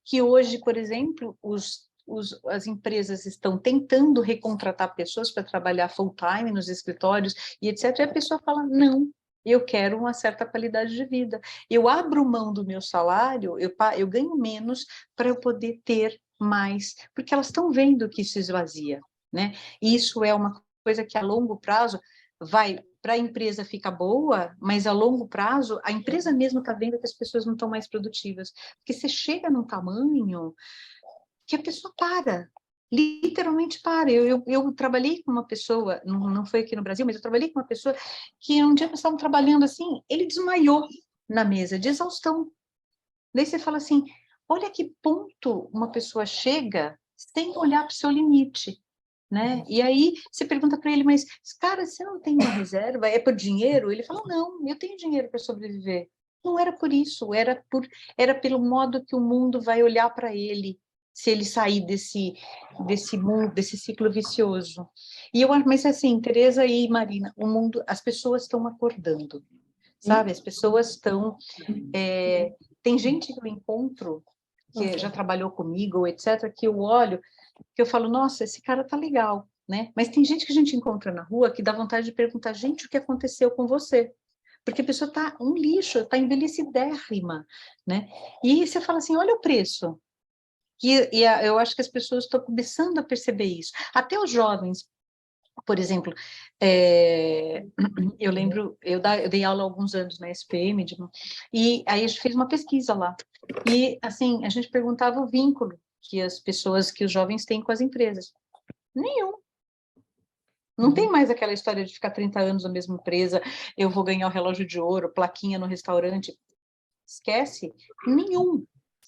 que hoje, por exemplo, as empresas estão tentando recontratar pessoas para trabalhar full-time nos escritórios e etc. E a pessoa fala, não, eu quero uma certa qualidade de vida. Eu abro mão do meu salário, eu ganho menos para eu poder ter mais, porque elas estão vendo que isso esvazia, né? E isso é uma coisa que a longo prazo vai, para a empresa fica boa, mas a longo prazo a empresa mesmo está vendo que as pessoas não estão mais produtivas, porque você chega num tamanho que a pessoa para, literalmente para. Eu trabalhei com uma pessoa, não foi aqui no Brasil, mas eu trabalhei com uma pessoa que um dia nós estávamos trabalhando assim, ele desmaiou na mesa, de exaustão. Daí você fala assim, olha que ponto uma pessoa chega sem olhar para o seu limite, né? E aí você pergunta para ele, mas, cara, você não tem uma reserva? É por dinheiro? Ele fala, não, eu tenho dinheiro para sobreviver. Não era por isso, era pelo modo que o mundo vai olhar para ele, se ele sair desse mundo, desse ciclo vicioso. Mas assim, Tereza e Marina, o mundo, as pessoas estão acordando, sabe? As pessoas estão... tem gente que eu encontro, que já trabalhou comigo, etc., que eu olho, que eu falo, nossa, esse cara tá legal, né? Mas tem gente que a gente encontra na rua que dá vontade de perguntar, gente, o que aconteceu com você? Porque a pessoa tá um lixo, tá envelhecidérrima, né? E você fala assim, olha o preço. Eu acho que as pessoas estão começando a perceber isso. Até os jovens, por exemplo, eu lembro, eu dei aula há alguns anos na SPM, e aí a gente fez uma pesquisa lá. E, assim, a gente perguntava o vínculo que os jovens têm com as empresas. Nenhum. Não tem mais aquela história de ficar 30 anos na mesma empresa, eu vou ganhar o relógio de ouro, plaquinha no restaurante. Esquece. Nenhum.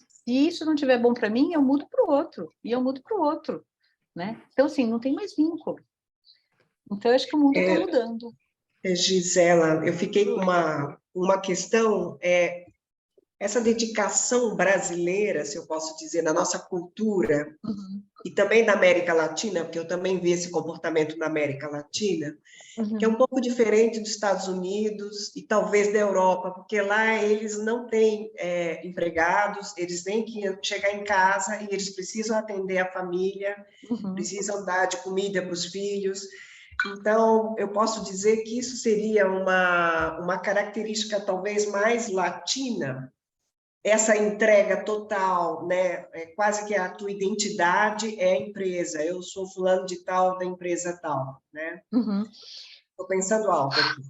Se isso não estiver bom para mim, eu mudo para o outro. E eu mudo para o outro. Né? Então, assim, não tem mais vínculo. Então, eu acho que o mundo está mudando. Gisela, eu fiquei com uma questão, essa dedicação brasileira, se eu posso dizer, na nossa cultura, Uhum. e também na América Latina, porque eu também vi esse comportamento na América Latina, que é um pouco diferente dos Estados Unidos e talvez da Europa, porque lá eles não têm empregados, eles têm que chegar em casa e eles precisam atender a família, precisam dar de comida para os filhos. Então, eu posso dizer que isso seria uma característica talvez mais latina, essa entrega total, né? Quase que a tua identidade é a empresa. Eu sou fulano de tal da empresa tal, né? Uhum. Estou pensando alto aqui.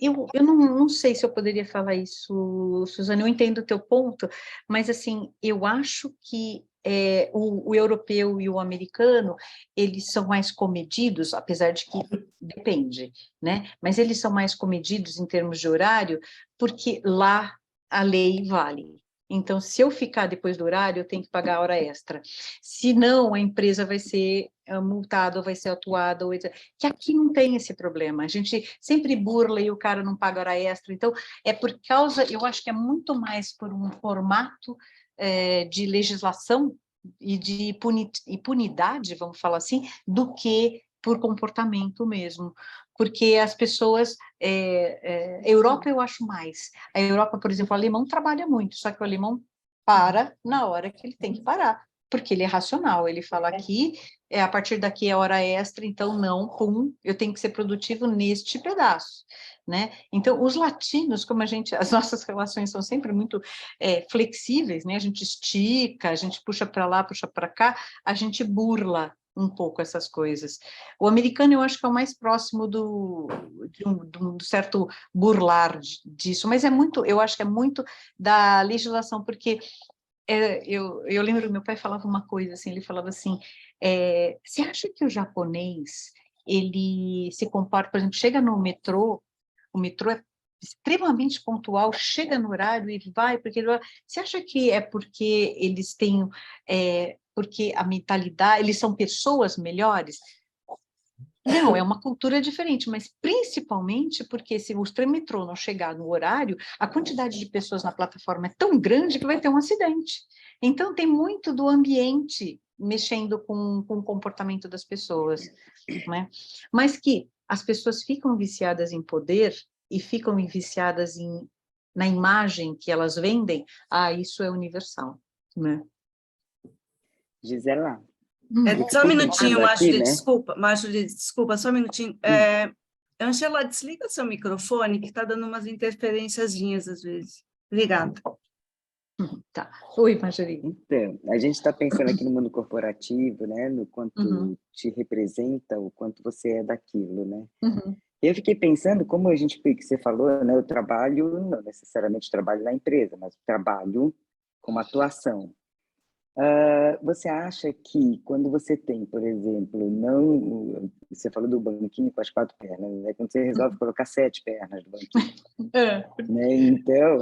Eu não sei se eu poderia falar isso, Suzana, eu entendo o teu ponto, mas assim, eu acho que o europeu e o americano, eles são mais comedidos, apesar de que depende, né? Mas eles são mais comedidos em termos de horário, porque lá a lei vale. Então, se eu ficar depois do horário, eu tenho que pagar a hora extra. Se não, a empresa vai ser multada, ou vai ser atuada, ou etc. Que aqui não tem esse problema. A gente sempre burla e o cara não paga hora extra. Então, é por causa, eu acho que é muito mais por um formato de legislação e de impunidade, vamos falar assim, do que por comportamento mesmo. Porque as pessoas... Europa eu acho mais. A Europa, por exemplo, o alemão trabalha muito, só que o alemão para na hora que ele tem que parar, porque ele é racional, ele fala aqui, a partir daqui é hora extra, então não, pum, eu tenho que ser produtivo neste pedaço, né? Então, os latinos, como as nossas relações são sempre muito flexíveis, né? A gente estica, a gente puxa para lá, puxa para cá, a gente burla um pouco essas coisas. O americano eu acho que é o mais próximo de um certo burlar disso, mas eu acho que é muito da legislação, porque eu lembro que meu pai falava uma coisa assim, ele falava assim, você acha que o japonês, ele se comporta, por exemplo, chega no metrô, o metrô é extremamente pontual, chega no horário e vai, você acha que é porque eles têm, porque a mentalidade, eles são pessoas melhores? Não, é uma cultura diferente, mas principalmente porque se o metrô não chegar no horário, a quantidade de pessoas na plataforma é tão grande que vai ter um acidente. Então, tem muito do ambiente mexendo com o comportamento das pessoas, né? Mas que as pessoas ficam viciadas em poder e ficam viciadas na imagem que elas vendem, isso é universal, né? Gisela, Só um minutinho, aqui, Marjorie, desculpa, só um minutinho. Angela, desliga seu microfone, que está dando umas interferênciazinhas às vezes. Obrigada. Tá. Oi, Marjorie. Então, a gente está pensando aqui no mundo corporativo, né? No quanto te representa, o quanto você é daquilo, né? Eu fiquei pensando, como que você falou, né? Eu trabalho, não necessariamente trabalho na empresa, mas trabalho como atuação. Você acha que quando você tem, por exemplo, você falou do banquinho com as 4 pernas, né? Quando você resolve colocar 7 pernas no banquinho, né? Então,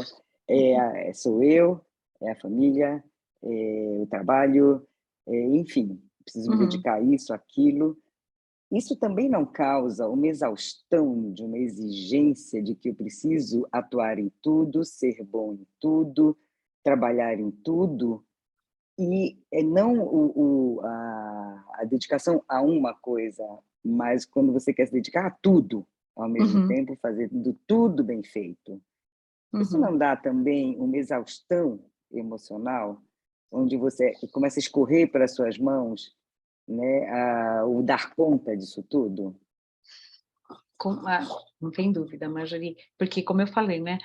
sou eu, é a família, o trabalho, enfim, preciso me dedicar a isso, aquilo. Isso também não causa uma exaustão de uma exigência de que eu preciso atuar em tudo, ser bom em tudo, trabalhar em tudo? E não a dedicação a uma coisa, mas quando você quer se dedicar a tudo, ao mesmo tempo, fazendo tudo bem feito. Isso não dá também uma exaustão emocional, onde você começa a escorrer para as suas mãos, né, o dar conta disso tudo? Não tem dúvida, Marjorie, porque como eu falei, né,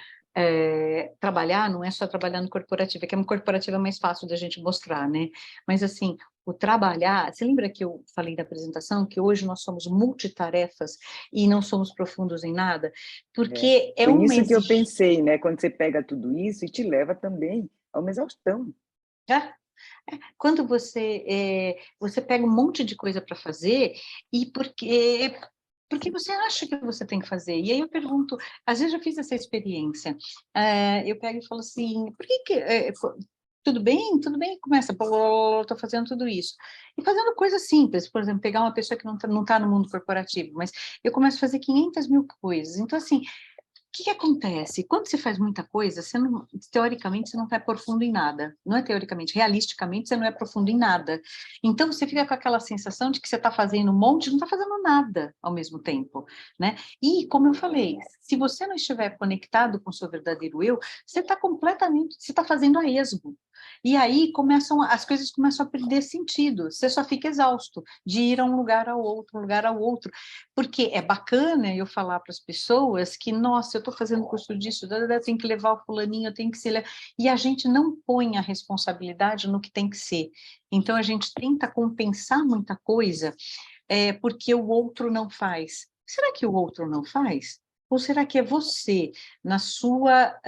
trabalhar não é só trabalhar no corporativo, é que no corporativo é mais fácil da gente mostrar, né, mas assim, o trabalhar, você lembra que eu falei da apresentação, que hoje nós somos multitarefas e não somos profundos em nada? Porque Foi isso que eu pensei, né, quando você pega tudo isso e te leva também a uma exaustão. Quando você pega um monte de coisa para fazer, e porque você acha que você tem que fazer. E aí eu pergunto, às vezes eu fiz essa experiência, eu pego e falo assim, por que tudo bem, começa, estou fazendo tudo isso. E fazendo coisas simples, por exemplo, pegar uma pessoa que não tá no mundo corporativo, mas eu começo a fazer 500 mil coisas. Então, assim, que acontece? Quando você faz muita coisa, você não, teoricamente, você não vai profundo em nada. Não é teoricamente, realisticamente, você não é profundo em nada. Então, você fica com aquela sensação de que você está fazendo um monte e não está fazendo nada ao mesmo tempo, né? E, como eu falei, se você não estiver conectado com o seu verdadeiro eu, você está completamente, você está fazendo a esmo. E aí as coisas começam a perder sentido. Você só fica exausto de ir a um lugar ao outro, um lugar ao outro. Porque é bacana eu falar para as pessoas que, nossa, eu estou fazendo curso disso, eu tenho que levar o fulaninho, eu tenho que ser... E a gente não põe a responsabilidade no que tem que ser. Então, a gente tenta compensar muita coisa porque o outro não faz. Será que o outro não faz? Ou será que é você, na sua,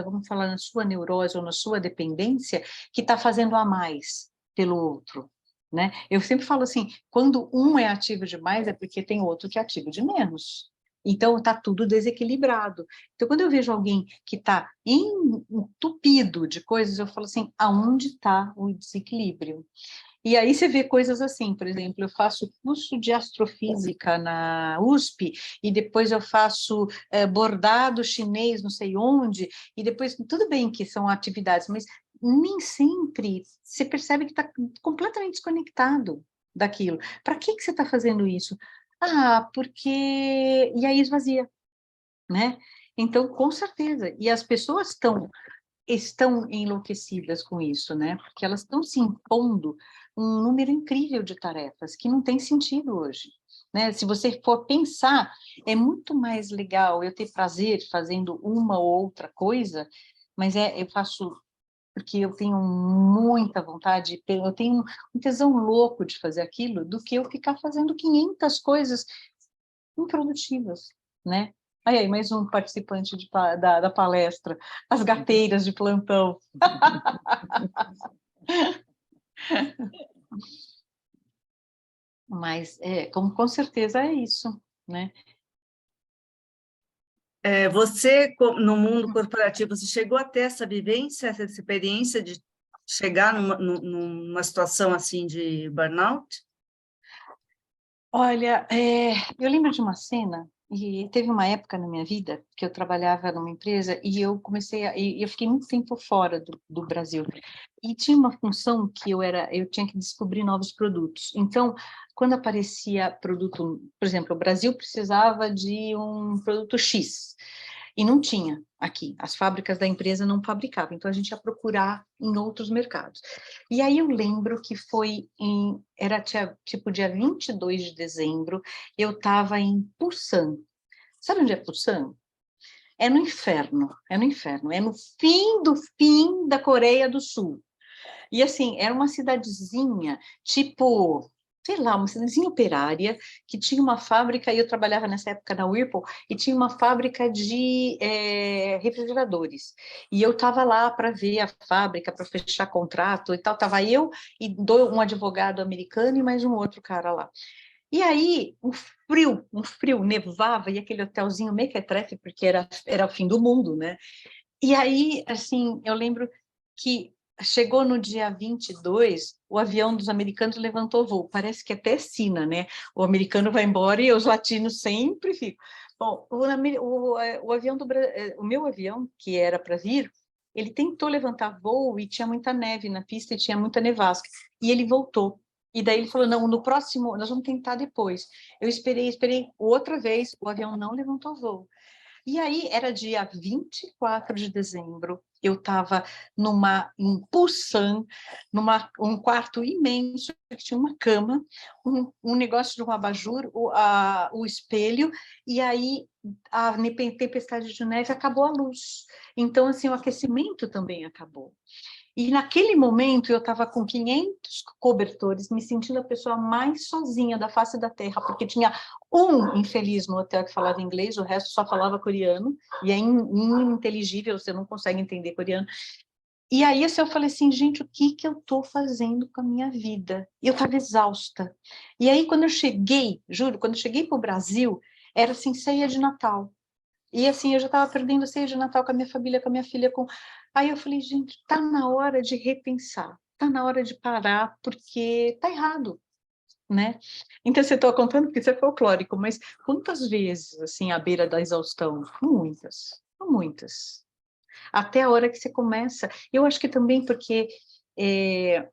vamos falar, na sua neurose ou na sua dependência, que está fazendo a mais pelo outro? Né? Eu sempre falo assim, quando um é ativo demais, é porque tem outro que é ativo de menos. Então, está tudo desequilibrado. Então, quando eu vejo alguém que está entupido de coisas, eu falo assim, aonde está o desequilíbrio? E aí você vê coisas assim, por exemplo, eu faço curso de astrofísica na USP, e depois eu faço bordado chinês não sei onde, e depois, tudo bem que são atividades, mas nem sempre você percebe que está completamente desconectado daquilo. Para que você está fazendo isso? Ah, porque... E aí esvazia, né? Então, com certeza. E as pessoas estão enlouquecidas com isso, né? Porque elas estão se impondo um número incrível de tarefas que não tem sentido hoje, né? Se você for pensar, é muito mais legal eu ter prazer fazendo uma ou outra coisa, mas eu faço porque eu tenho muita vontade, eu tenho um tesão louco de fazer aquilo, do que eu ficar fazendo 500 coisas improdutivas, né? Aí, mais um participante da palestra, as gateiras de plantão. Mas, com certeza é isso, né? Você, no mundo corporativo, você chegou a ter essa vivência, essa experiência de chegar numa situação assim de burnout? Olha, eu lembro de uma cena, e teve uma época na minha vida que eu trabalhava numa empresa e eu eu fiquei muito tempo fora do Brasil. E tinha uma função que eu tinha que descobrir novos produtos. Então, quando aparecia produto, por exemplo, o Brasil precisava de um produto X, e não tinha aqui, as fábricas da empresa não fabricavam, então a gente ia procurar em outros mercados. E aí eu lembro que era tipo dia 22 de dezembro, eu estava em Busan. Sabe onde é Busan? É no inferno, é no fim do fim da Coreia do Sul. E assim, era uma cidadezinha, tipo, sei lá, uma cidadezinha operária, que tinha uma fábrica, e eu trabalhava nessa época na Whirlpool, e tinha uma fábrica de refrigeradores. E eu estava lá para ver a fábrica, para fechar contrato e tal. Estava eu e um advogado americano e mais um outro cara lá. E aí, um frio, nevava, e aquele hotelzinho mequetrefe, porque era o fim do mundo, né? E aí, assim, eu lembro que chegou no dia 22, o avião dos americanos levantou voo. Parece que até sina, né? O americano vai embora e os latinos sempre ficam. Bom, o avião o meu avião, que era para vir, ele tentou levantar voo e tinha muita neve na pista e tinha muita nevasca. E ele voltou. E daí ele falou, não, no próximo, nós vamos tentar depois. Eu esperei outra vez, o avião não levantou voo. E aí, era dia 24 de dezembro, eu estava em Busan, um quarto imenso, que tinha uma cama, um negócio de um abajur, o espelho, e aí a tempestade de neve acabou a luz. Então, assim, o aquecimento também acabou. E naquele momento eu estava com 500 cobertores, me sentindo a pessoa mais sozinha da face da Terra, porque tinha um infeliz no hotel que falava inglês, o resto só falava coreano, e é ininteligível, você não consegue entender coreano. E aí assim, eu falei assim, gente, o que eu estou fazendo com a minha vida? E eu estava exausta. E aí quando eu cheguei, juro, quando eu cheguei para o Brasil, era assim, ceia de Natal. E assim, eu já estava perdendo ceia de Natal com a minha família, com a minha filha. Aí eu falei, gente, está na hora de repensar, está na hora de parar, porque está errado. né? Então, você está contando porque isso é folclórico, mas quantas vezes, assim, à beira da exaustão? Muitas, muitas. Até a hora que você começa. Eu acho que também porque você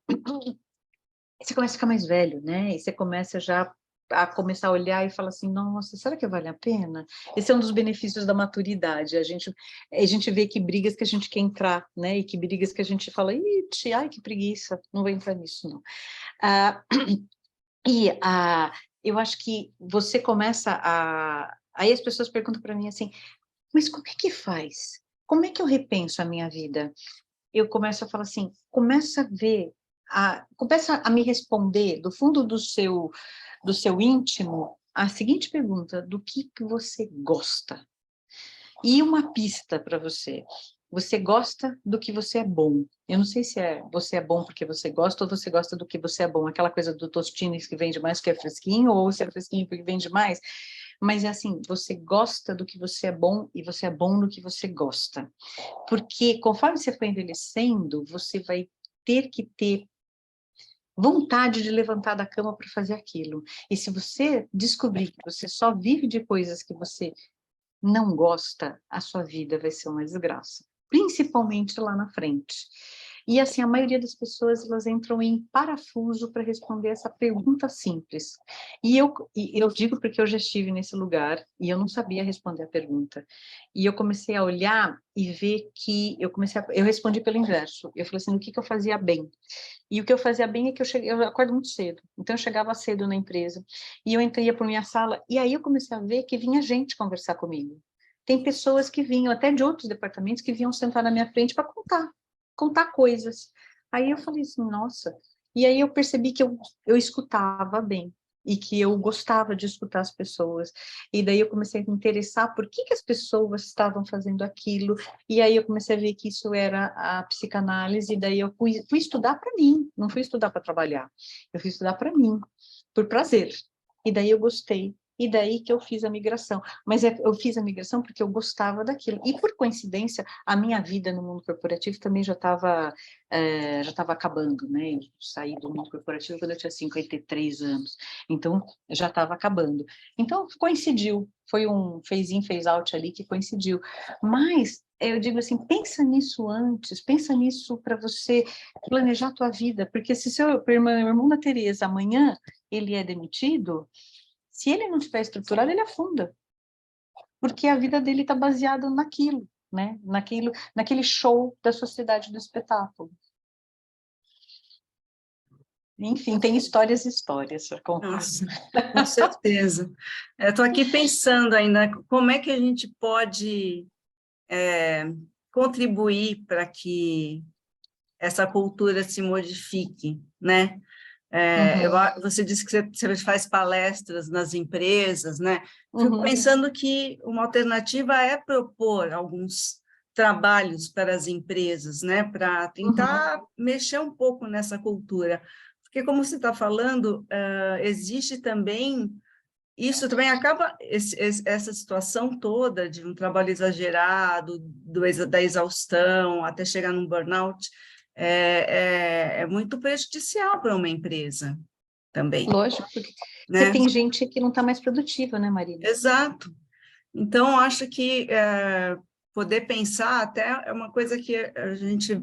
começa a ficar mais velho, né? E você começa já a começar a olhar e falar assim, nossa, será que vale a pena? Esse é um dos benefícios da maturidade. A gente vê que brigas que a gente quer entrar, né? E que brigas que a gente fala, ai, que preguiça, não vou entrar nisso, não. Eu acho que você começa a... Aí as pessoas perguntam para mim assim, mas como é que faz? Como é que eu repenso a minha vida? Eu começo a falar assim, começa a me responder do fundo do seu íntimo a seguinte pergunta, do que você gosta? E uma pista para você. Você gosta do que você é bom. Eu não sei se você é bom porque você gosta ou você gosta do que você é bom. Aquela coisa do Tostines que vende mais que é fresquinho, ou se é fresquinho porque vende mais. Mas é assim, você gosta do que você é bom e você é bom no que você gosta. Porque conforme você for envelhecendo, você vai ter que ter vontade de levantar da cama para fazer aquilo. E se você descobrir que você só vive de coisas que você não gosta, a sua vida vai ser uma desgraça, principalmente lá na frente. E assim, a maioria das pessoas, elas entram em parafuso para responder essa pergunta simples. E eu digo porque eu já estive nesse lugar e eu não sabia responder a pergunta. E eu comecei a olhar e ver que eu respondi pelo inverso. Eu falei assim, o que eu fazia bem? E o que eu fazia bem é que eu acordo muito cedo. Então, eu chegava cedo na empresa e eu ia para minha sala e aí eu comecei a ver que vinha gente conversar comigo. Tem pessoas que vinham, até de outros departamentos, que vinham sentar na minha frente para contar coisas. Aí eu falei assim, nossa. E aí eu percebi que eu escutava bem e que eu gostava de escutar as pessoas. E daí eu comecei a me interessar por que as pessoas estavam fazendo aquilo. E aí eu comecei a ver que isso era a psicanálise. E daí eu fui estudar para mim, não fui estudar para trabalhar. Eu fui estudar para mim, por prazer. E daí eu gostei. E daí que eu fiz a migração. Mas eu fiz a migração porque eu gostava daquilo. E, por coincidência, a minha vida no mundo corporativo também já estava acabando, né? Eu saí do mundo corporativo quando eu tinha 53 anos. Então, já estava acabando. Então, coincidiu. Foi um phase in, phase out ali que coincidiu. Mas, eu digo assim, pensa nisso antes, pensa nisso para você planejar a tua vida. Porque se seu irmão da Tereza, amanhã, ele é demitido... Se ele não estiver estruturado, ele afunda. Porque a vida dele está baseada naquilo, né? Naquele show da sociedade do espetáculo. Enfim, tem histórias e histórias. Nossa, com certeza. Estou aqui pensando ainda como é que a gente pode contribuir para que essa cultura se modifique, né? Você disse que você faz palestras nas empresas, né? Fico pensando que uma alternativa é propor alguns trabalhos para as empresas, né? Para tentar mexer um pouco nessa cultura. Porque, como você está falando, existe também... Isso também acaba, essa situação toda de um trabalho exagerado, da exaustão, até chegar num burnout, é muito prejudicial para uma empresa também. Lógico, porque né? Você tem gente que não está mais produtiva, né, Marina? Exato. Então, acho que poder pensar até é uma coisa que a gente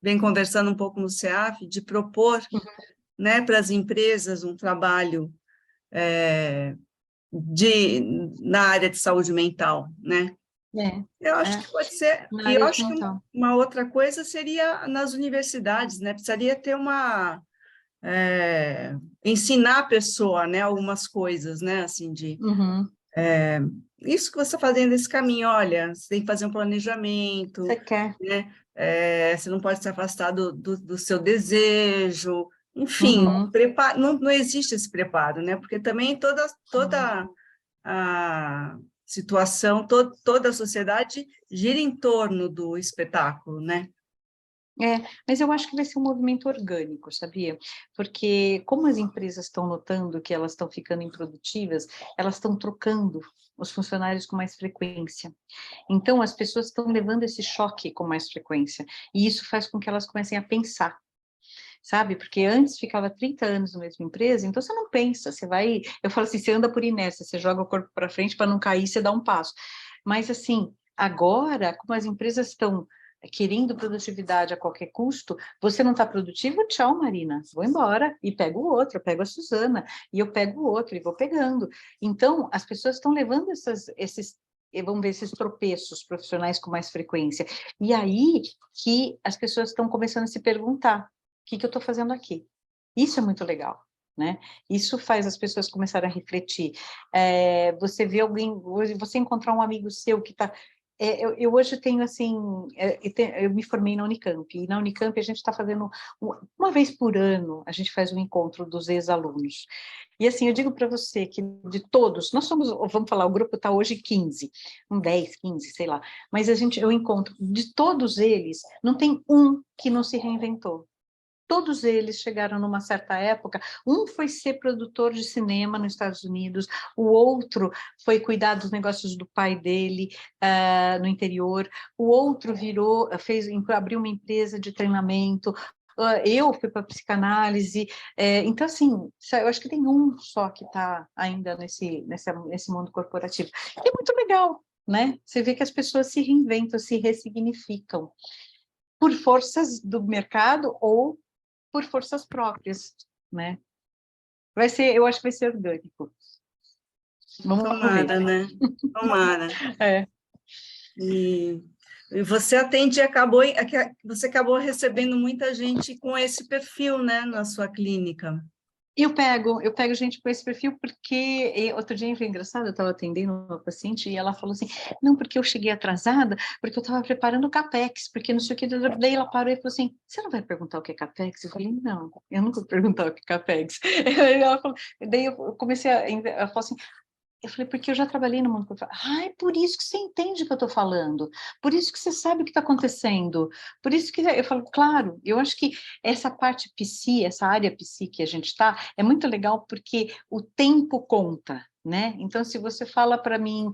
vem conversando um pouco no CEAF, de propor né, para as empresas um trabalho na área de saúde mental, né? Eu acho que pode ser, e eu acho que uma outra coisa seria nas universidades, né? Precisaria ter ensinar a pessoa, né, algumas coisas, né, assim, isso que você está fazendo esse caminho, olha, você tem que fazer um planejamento, Você quer. Né? Você não pode se afastar do seu desejo, enfim, não existe esse preparo, né? Porque também toda a situação, toda a sociedade gira em torno do espetáculo, né? Mas eu acho que vai ser um movimento orgânico, sabia? Porque como as empresas estão notando que elas estão ficando improdutivas, elas estão trocando os funcionários com mais frequência. Então, as pessoas estão levando esse choque com mais frequência, e isso faz com que elas comecem a pensar. sabe? Porque antes ficava 30 anos na mesma empresa, então você não pensa, você vai... Eu falo assim, você anda por inércia, você joga o corpo para frente para não cair, você dá um passo. Mas, assim, agora, como as empresas estão querendo produtividade a qualquer custo, você não está produtivo? Tchau, Marina, vou embora e pego o outro, eu pego a Suzana, e eu pego o outro e vou pegando. Então, as pessoas estão levando vamos ver, esses tropeços profissionais com mais frequência. E aí que as pessoas estão começando a se perguntar, o que eu estou fazendo aqui? Isso é muito legal, né? Isso faz as pessoas começarem a refletir. Você vê alguém, você encontrar um amigo seu que está... eu hoje tenho, assim, eu me formei na Unicamp, e na Unicamp a gente está fazendo, uma vez por ano, a gente faz um encontro dos ex-alunos. E, assim, eu digo para você que de todos, nós somos, vamos falar, o grupo está hoje 15, 10, 15, sei lá, mas eu encontro, de todos eles, não tem um que não se reinventou. Todos eles chegaram numa certa época, um foi ser produtor de cinema nos Estados Unidos, o outro foi cuidar dos negócios do pai dele no interior, o outro abriu uma empresa de treinamento, eu fui para a psicanálise, então, assim, eu acho que tem um só que está ainda nesse mundo corporativo, que é muito legal, né? Você vê que as pessoas se reinventam, se ressignificam, por forças do mercado ou por forças próprias, né? Eu acho que vai ser orgânico. Vamos ver. Tomara, né? Tomara. É. E você você acabou recebendo muita gente com esse perfil, né, na sua clínica. Eu pego gente com esse perfil porque outro dia foi engraçado, eu estava atendendo uma paciente e ela falou assim, não, porque eu cheguei atrasada, porque eu estava preparando o CAPEX, porque não sei o que, daí ela parou e falou assim, você não vai perguntar o que é CAPEX? Eu falei, não, eu não vou perguntar o que é CAPEX. Daí eu comecei ela falou assim, eu falei, porque eu já trabalhei no mundo corporativo. Ah, é por isso que você entende o que eu estou falando, por isso que você sabe o que está acontecendo, por isso que eu falo, claro, eu acho que essa parte psi, essa área psi que a gente está, é muito legal porque o tempo conta, né? Então, se você fala para mim,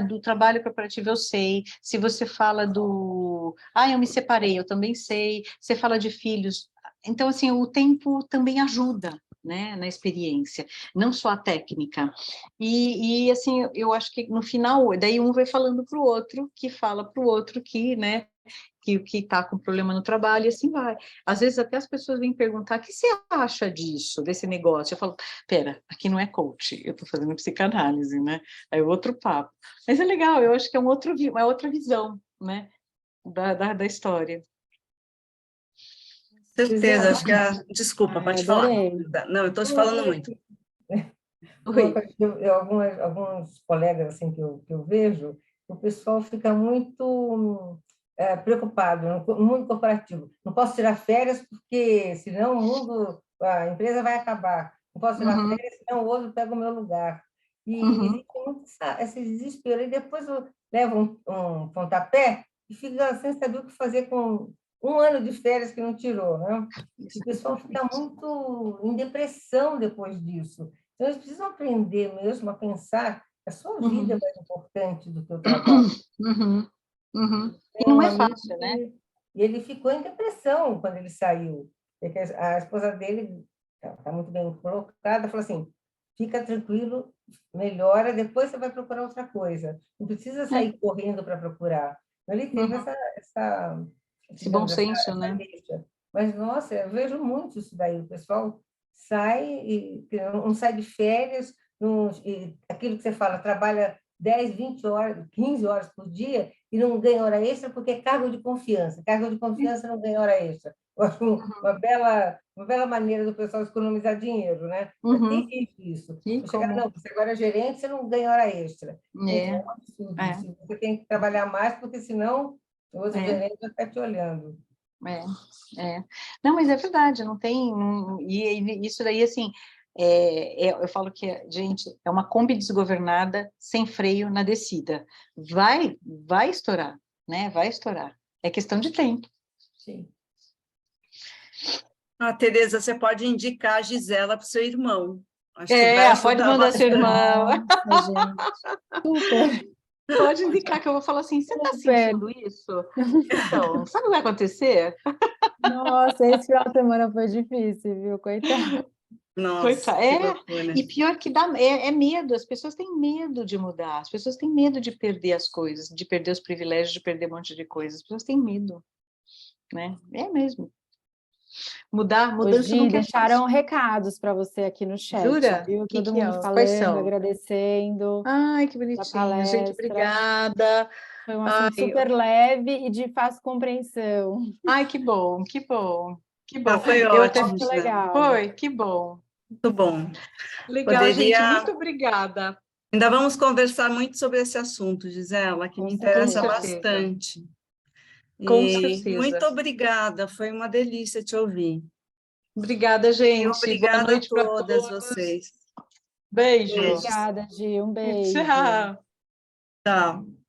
do trabalho corporativo, eu sei, se você fala eu me separei, eu também sei, você fala de filhos, então, assim, o tempo também ajuda, né, na experiência, não só a técnica. E assim, eu acho que no final, daí um vai falando para o outro, que fala para o outro que, né, que está com problema no trabalho, e assim vai. Às vezes até as pessoas vêm perguntar, o que você acha disso, desse negócio? Eu falo, pera, aqui não é coach, eu estou fazendo psicanálise, né? É outro papo. Mas é legal, eu acho que é uma outra visão, né, da história. Certeza, acho que desculpa, pode falar. Adorei. Não, eu estou te falando muito. Alguns colegas assim que eu vejo, o pessoal fica muito preocupado no mundo corporativo. Não posso tirar férias porque senão a empresa vai acabar. Não posso tirar férias, senão o outro pega o meu lugar. E existe muito esse desespero. E depois leva um pontapé e fica sem saber o que fazer com um ano de férias que não tirou, né? E o pessoal fica muito em depressão depois disso. Então, eles precisam aprender mesmo a pensar que a sua vida é mais importante do que o trabalho. E não é fácil, né? E ele ficou em depressão quando ele saiu. Porque a esposa dele está muito bem colocada, falou assim, fica tranquilo, melhora, depois você vai procurar outra coisa. Não precisa sair correndo para procurar. Então, ele teve esse bom senso, né? Deixa. Mas, nossa, eu vejo muito isso daí. O pessoal sai e não sai de férias, aquilo que você fala, trabalha 10, 20 horas, 15 horas por dia e não ganha hora extra porque é cargo de confiança. Cargo de confiança não ganha hora extra. Eu acho uma bela maneira do pessoal economizar dinheiro, né? É terrível isso. Não, você agora é gerente, você não ganha hora extra. É um absurdo. Você tem que trabalhar mais, porque senão o outro gerente vai ficar te olhando. Não, mas é verdade, não tem... E isso daí, assim, eu falo que, gente, é uma Kombi desgovernada, sem freio na descida. Vai estourar, né? Vai estourar. É questão de tempo. Sim. Tereza, você pode indicar a Gisela para o seu irmão. Acho que vai pode mandar seu irmão. Super. Pode indicar que eu vou falar assim, você está sentindo isso? Então, sabe o que vai acontecer? Nossa, esse final de semana foi difícil, viu? Coitado. Nossa, que É, loucura. e pior que dá, é medo, as pessoas têm medo de mudar, as pessoas têm medo de perder as coisas, de perder os privilégios, de perder um monte de coisas, as pessoas têm medo, né? É mesmo. Mudança Hoje nunca é deixaram fácil. recados para você aqui no chat, Jura? viu? Que Todo mundo é? Quais falando, são? agradecendo Ai, que da bonitinho, gente, palestra. obrigada. Foi um assunto super leve e de fácil compreensão. Ai, que bom, que bom, que Ah, bom. foi Eu até ótimo, Muito Gisela. legal. foi, que bom. Muito bom. Legal, gente, Poderia. muito obrigada. Ainda vamos conversar muito sobre esse assunto, Gisela, que Com me Com interessa certeza. certeza, bastante. com E muito certeza. obrigada, foi uma delícia te ouvir. Obrigada, E gente. Boa obrigada a noite para todas todos. vocês. Beijo. Beijos. Obrigada, Gi. Um beijo. Tchau. Tchau.